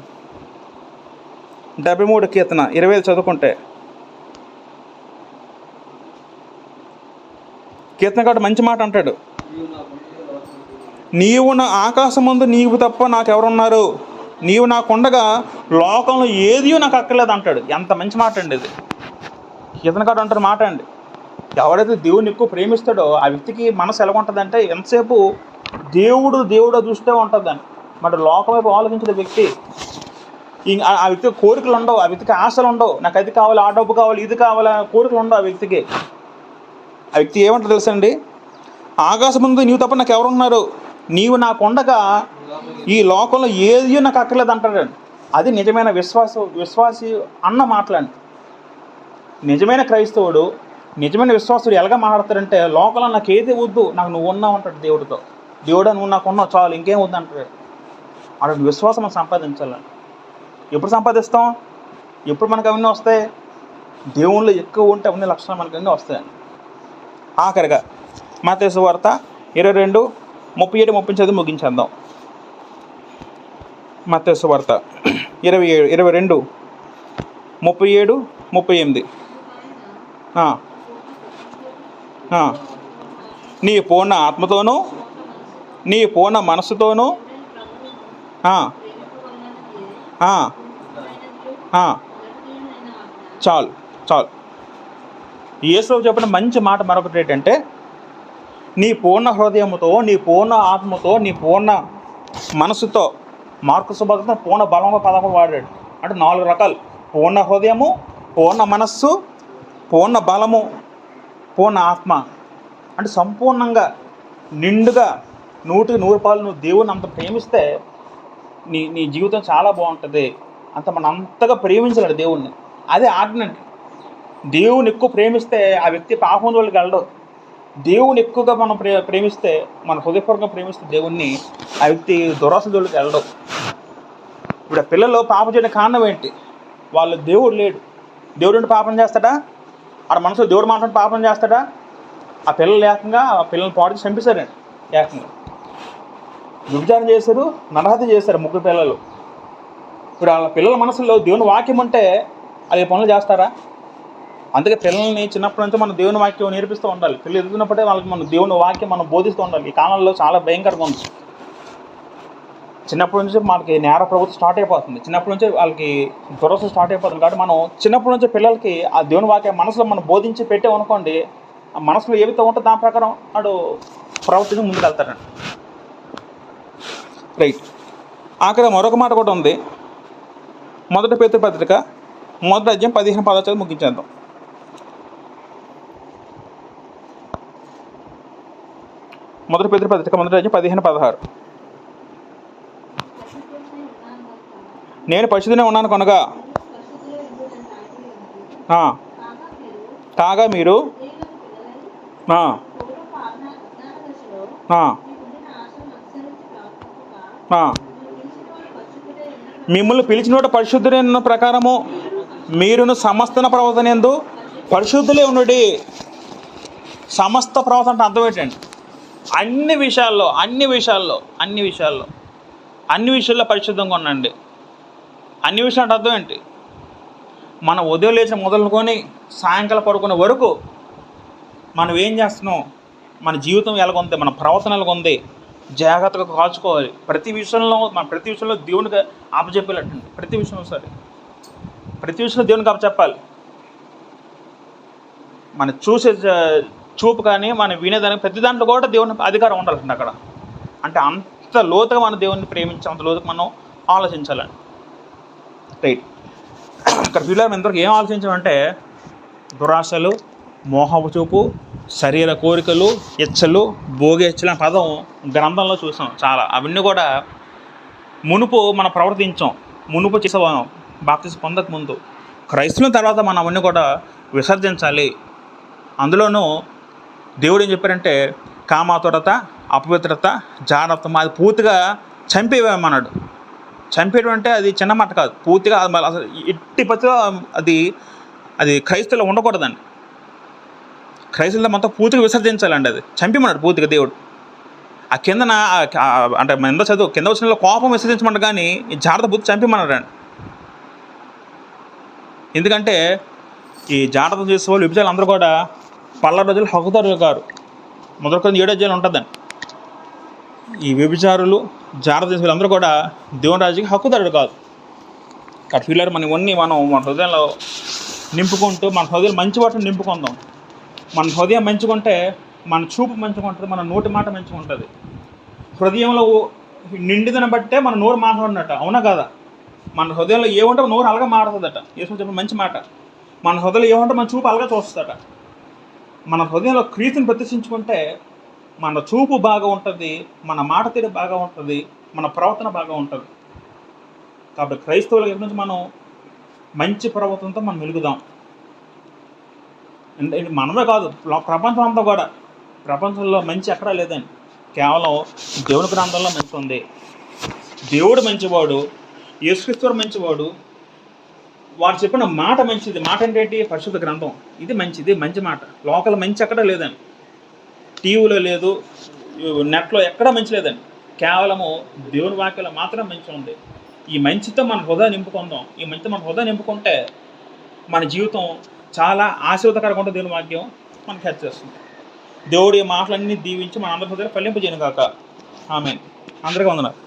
73 కీర్తన 20 చదువుకుంటే, కీర్తనకారుడు మంచి మాట అంటాడు, నీవు నా ఆకాశం ముందు నీవు తప్ప నాకెవరున్నారు, నీవు నాకుండగా లోకంలో ఏది నాకు అక్కర్లేదు అంటాడు. ఎంత మంచి మాట అండి ఇది. కీర్తనకారుడు అంటారు మాట అండి. ఎవరైతే దేవుని ఎక్కువ ప్రేమిస్తాడో ఆ వ్యక్తికి మనసు ఎలా ఉంటుందంటే ఎంతసేపు దేవుడు చూస్తే ఉంటుందని. మరి లోకం వైపు ఆలోచించిన వ్యక్తి, ఆ వ్యక్తికి కోరికలు ఉండవు, ఆ వ్యక్తికి ఆశలు ఉండవు, నాకు అది కావాలి, ఆ డబ్బు కావాలి, ఇది కావాలి, కోరికలు ఉండవు ఆ వ్యక్తికి. ఆ వ్యక్తి ఏమంటారు తెలుసండి, ఆకాశం ముందు నీవు తప్ప నాకు ఎవరున్నారు, నీవు నాకు ఉండగా ఈ లోకంలో ఏది నాకు అక్కర్లేదు అంటాడండి. అది నిజమైన విశ్వాసి అన్న మాటలండి. నిజమైన క్రైస్తవుడు, నిజమైన విశ్వాసుడు ఎలాగా మాట్లాడతాడంటే, లోకంలో నాకు ఏది వద్దు, నాకు నువ్వు ఉన్నావు అంటాడు దేవుడితో. దేవుడా నువ్వు నాకు ఉన్నావు చాలు, ఇంకేం వద్దు అంటాడు. అటువంటి విశ్వాసం మనం సంపాదించాలండి. ఎప్పుడు సంపాదిస్తాం? ఎప్పుడు మనకు అవన్నీ వస్తాయి? దేవుళ్ళు ఎక్కువ ఉంటే అవన్నీ లక్షణాలు మనకు అన్నీ వస్తాయండి. ఆఖరిగా మత్తయి సువార్త 22:37-30 ముగించేద్దాం. మత్తయి సువార్త 22:37-38. నీ పూర్ణ ఆత్మతోనూ నీ పూర్ణ మనస్సుతోనూ చాలు. యేసు చెప్పిన మంచి మాట మరొకటి ఏంటంటే, నీ పూర్ణ హృదయముతో, నీ పూర్ణ ఆత్మతో, నీ పూర్ణ మనసుతో. మార్కు సువార్త పూర్ణ బలము పదము వాడాడు. అంటే 4 రకాలు: పూర్ణ హృదయము, పూర్ణ మనస్సు, పూర్ణ బలము, పూర్ణ ఆత్మ. అంటే సంపూర్ణంగా నిండుగా 100% నువ్వు దేవుని అంత ప్రేమిస్తే నీ జీవితం చాలా బాగుంటుంది. మనం అంతగా ప్రేమించలేడు దేవుణ్ణి. అదే ఆజ్ఞ. దేవుని ఎక్కువ ప్రేమిస్తే ఆ వ్యక్తి పాపం జోలికి వెళ్ళడు. దేవుని ఎక్కువగా మనం ప్రేమిస్తే, మన హృదయపూర్వకంగా ప్రేమిస్తే దేవుణ్ణి, ఆ వ్యక్తి దురాశ జోలికి వెళ్ళడు. ఇప్పుడు ఆ పిల్లలు పాపం చేయడానికి కారణం ఏంటి? వాళ్ళు దేవుడు లేడు. దేవుడు పాపం చేస్తాడా? ఆ మనసులో దేవుడు మాట్లాడి పాపం చేస్తాడా? ఆ పిల్లలు ఏకంగా ఆ పిల్లల్ని పాడు చేసి చంపేశారండి. ఏకంగా వ్యభిచారం చేశారు, నరహత్య చేశారు 3 పిల్లలు. ఇప్పుడు వాళ్ళ పిల్లల మనసులో దేవుని వాక్యం ఉంటే అది పనులు చేస్తారా? అందుకే పిల్లల్ని చిన్నప్పటి నుంచి మనం దేవుని వాక్యం నేర్పిస్తూ ఉండాలి. పిల్లలు ఎదుగుతున్నప్పుడే వాళ్ళకి మనం దేవుని వాక్యం మనం బోధిస్తూ ఉండాలి. ఈ కాలంలో చాలా భయంకరంగా ఉంది. చిన్నప్పటి నుంచి మనకి నేర ప్రభుత్వం స్టార్ట్ అయిపోతుంది. చిన్నప్పటి నుంచి వాళ్ళకి దురస్థ స్టార్ట్ అయిపోతుంది. కాబట్టి మనం చిన్నప్పటి నుంచి పిల్లలకి ఆ దేవుని వాక్యం మనసులో మనం బోధించి పెట్టామనుకోండి, ఆ మనసులో ఏవైతే ఉంటుందో దాని ప్రకారం వాడు ప్రవర్తించి ముందుకు వెళ్తాడండి. రైట్. ఆఖరి మరొక మాట కూడా ఉంది. 1 పేతురు పత్రిక 1వ అధ్యాయం 15-16 ముగించేద్దాం. 1 పేతురు పత్రిక 1వ అధ్యాయం 15-16. నేను పరిశుద్ధునే ఉన్నాను కనుక ఆ, కాగా మీరు ఆ, ఆ, ఆ. మిమ్మల్ని పిలిచిన పరిశుద్ధులైన ప్రకారము మీరును సమస్త ప్రవర్తన యందు పరిశుద్ధులే ఉండుడి. సమస్త ప్రవర్తన అంటే అర్థం ఏంటండి? అన్ని విషయాల్లో అన్ని విషయాల్లో అన్ని విషయాల్లో అన్ని విషయాల్లో పరిశుద్ధంగా ఉండండి. అన్ని విషయాలు అంటే అర్థం ఏంటి? మన ఉదయం లేచి మొదలుకొని సాయంకాలం పడుకునే వరకు మనం ఏం చేస్తున్నాం, మన జీవితం ఎలాగుంది, మన ప్రవర్తన ఎలాగుంది, జాగ్రత్తగా కాల్చుకోవాలి. ప్రతి విషయంలో దేవునికి అప్పచెప్పేటండి. ప్రతి విషయంలో సరే, ప్రతి విషయంలో దేవునికి అప్పచెప్పాలి. మన చూసే చూపు కానీ మనం వినేదానికి ప్రతి దాంట్లో కూడా దేవుని అధికారం ఉండాలండి అక్కడ. అంటే అంత లోతుగా మన దేవుని ప్రేమించి అంత లోతుగా మనం ఆలోచించాలండి. రైట్. అక్కడ పిల్లలు ఎంతవరకు ఏం ఆలోచించామంటే దురాశలు, మోహపు చూపు, శరీర కోరికలు, ఇచ్చలు, భోగేచ్చలు అనే పదం గ్రంథంలో చూసాం చాలా. అవన్నీ కూడా మునుపు మనం ప్రవర్తించాం, మునుపు చేసేవాం బాప్తిసం పొందక ముందు. క్రైస్తవుల తర్వాత మనం అవన్నీ కూడా విసర్జించాలి. అందులోనూ దేవుడు ఏం చెప్పారంటే కామాతురత, అపవిత్రత, జారత్వం అది పూర్తిగా చంపేవేమన్నాడు. చంపేయడం అంటే అది చిన్న మాట కాదు, పూర్తిగా అసలు ఎట్టి పద్ధతిలో అది క్రైస్తవులో ఉండకూడదండి. క్రైస్తవుల మొత్తం పూర్తిగా విసర్జించాలండి. అది చంపమన్నాడు పూర్తిగా దేవుడు. ఆ కిందన అంటే మన ఎంత చదువు కింద వచ్చిన కోపం విసర్జించమన్నాడు, కానీ ఈ జాగ్రత్త బుద్ధి చంపమన్నాడు అండి. ఎందుకంటే ఈ జాగ్రత్త చేసే వాళ్ళు విభజనలు అందరూ కూడా 12 రోజులు హక్కుదారులు గారు. మొదటి 7 అధ్యాయాలు ఉంటుందండి. ఈ వ్యభిచారులు, జాగ్రత్త చేసే వాళ్ళందరూ కూడా దేవుని రాజ్యానికి హక్కుదారుడు కాదు. కాబట్టి పిల్లలు మనవన్నీ మనం మన హృదయంలో నింపుకుంటూ మన హృదయం మంచి వాటిని నింపుకుందాం. మన హృదయం మంచుకుంటే మన చూపు మంచిగా ఉంటుంది, మన నోటి మాట మంచిగా ఉంటుంది. హృదయంలో నిండిదని బట్టే మన నోరు మాట్లాడినట్ట, అవునా కదా? మన హృదయంలో ఏముంటే నోరు అలాగే మారుతుందట. యేసు చెప్పిన మంచి మాట. మన హృదయంలో ఏముంటే మన చూపు అలాగే చూస్తుందట. మన హృదయంలో క్రీస్తుని ప్రతిష్ఠించుకుంటే మన చూపు బాగా ఉంటుంది, మన మాట తీరు బాగా ఉంటుంది, మన ప్రవర్తన బాగా ఉంటుంది. కాబట్టి క్రైస్తవుల ఎప్పటి నుంచి మనం మంచి ప్రవర్తనతో మనం వెలుగుదాం. మనమే కాదు, ప్రపంచం అంతా కూడా. ప్రపంచంలో మంచి ఎక్కడా లేదండి, కేవలం దేవుని గ్రంథంలో మంచి ఉంది. దేవుడు మంచివాడు, యేసుక్రీస్తు మంచివాడు, వారు చెప్పిన మాట మంచిది. మాట అంటే పరిశుద్ధ గ్రంథం. ఇది మంచిది, మంచి మాట. లోకల్ మంచి ఎక్కడా లేదండి, టీవీలో లేదు, నెట్లో ఎక్కడా మంచి లేదండి. కేవలము దేవుని వాక్యంలో మాత్రం మంచి ఉంది. ఈ మంచితో మన హృదయం నింపుకుందాం. ఈ మంచితో మన హృదయం నింపుకుంటే మన జీవితం చాలా ఆశీర్వాదకరంగా ఉంటుంది. దేవుని వాక్యం మనకు హెల్ప్ చేస్తుంది. దేవుడి మాటలన్నీ దీవించి మన అందరి హృదయాలు ఫలింపజేయను కాక. ఆమేన్. అందరికీ వందనాలు.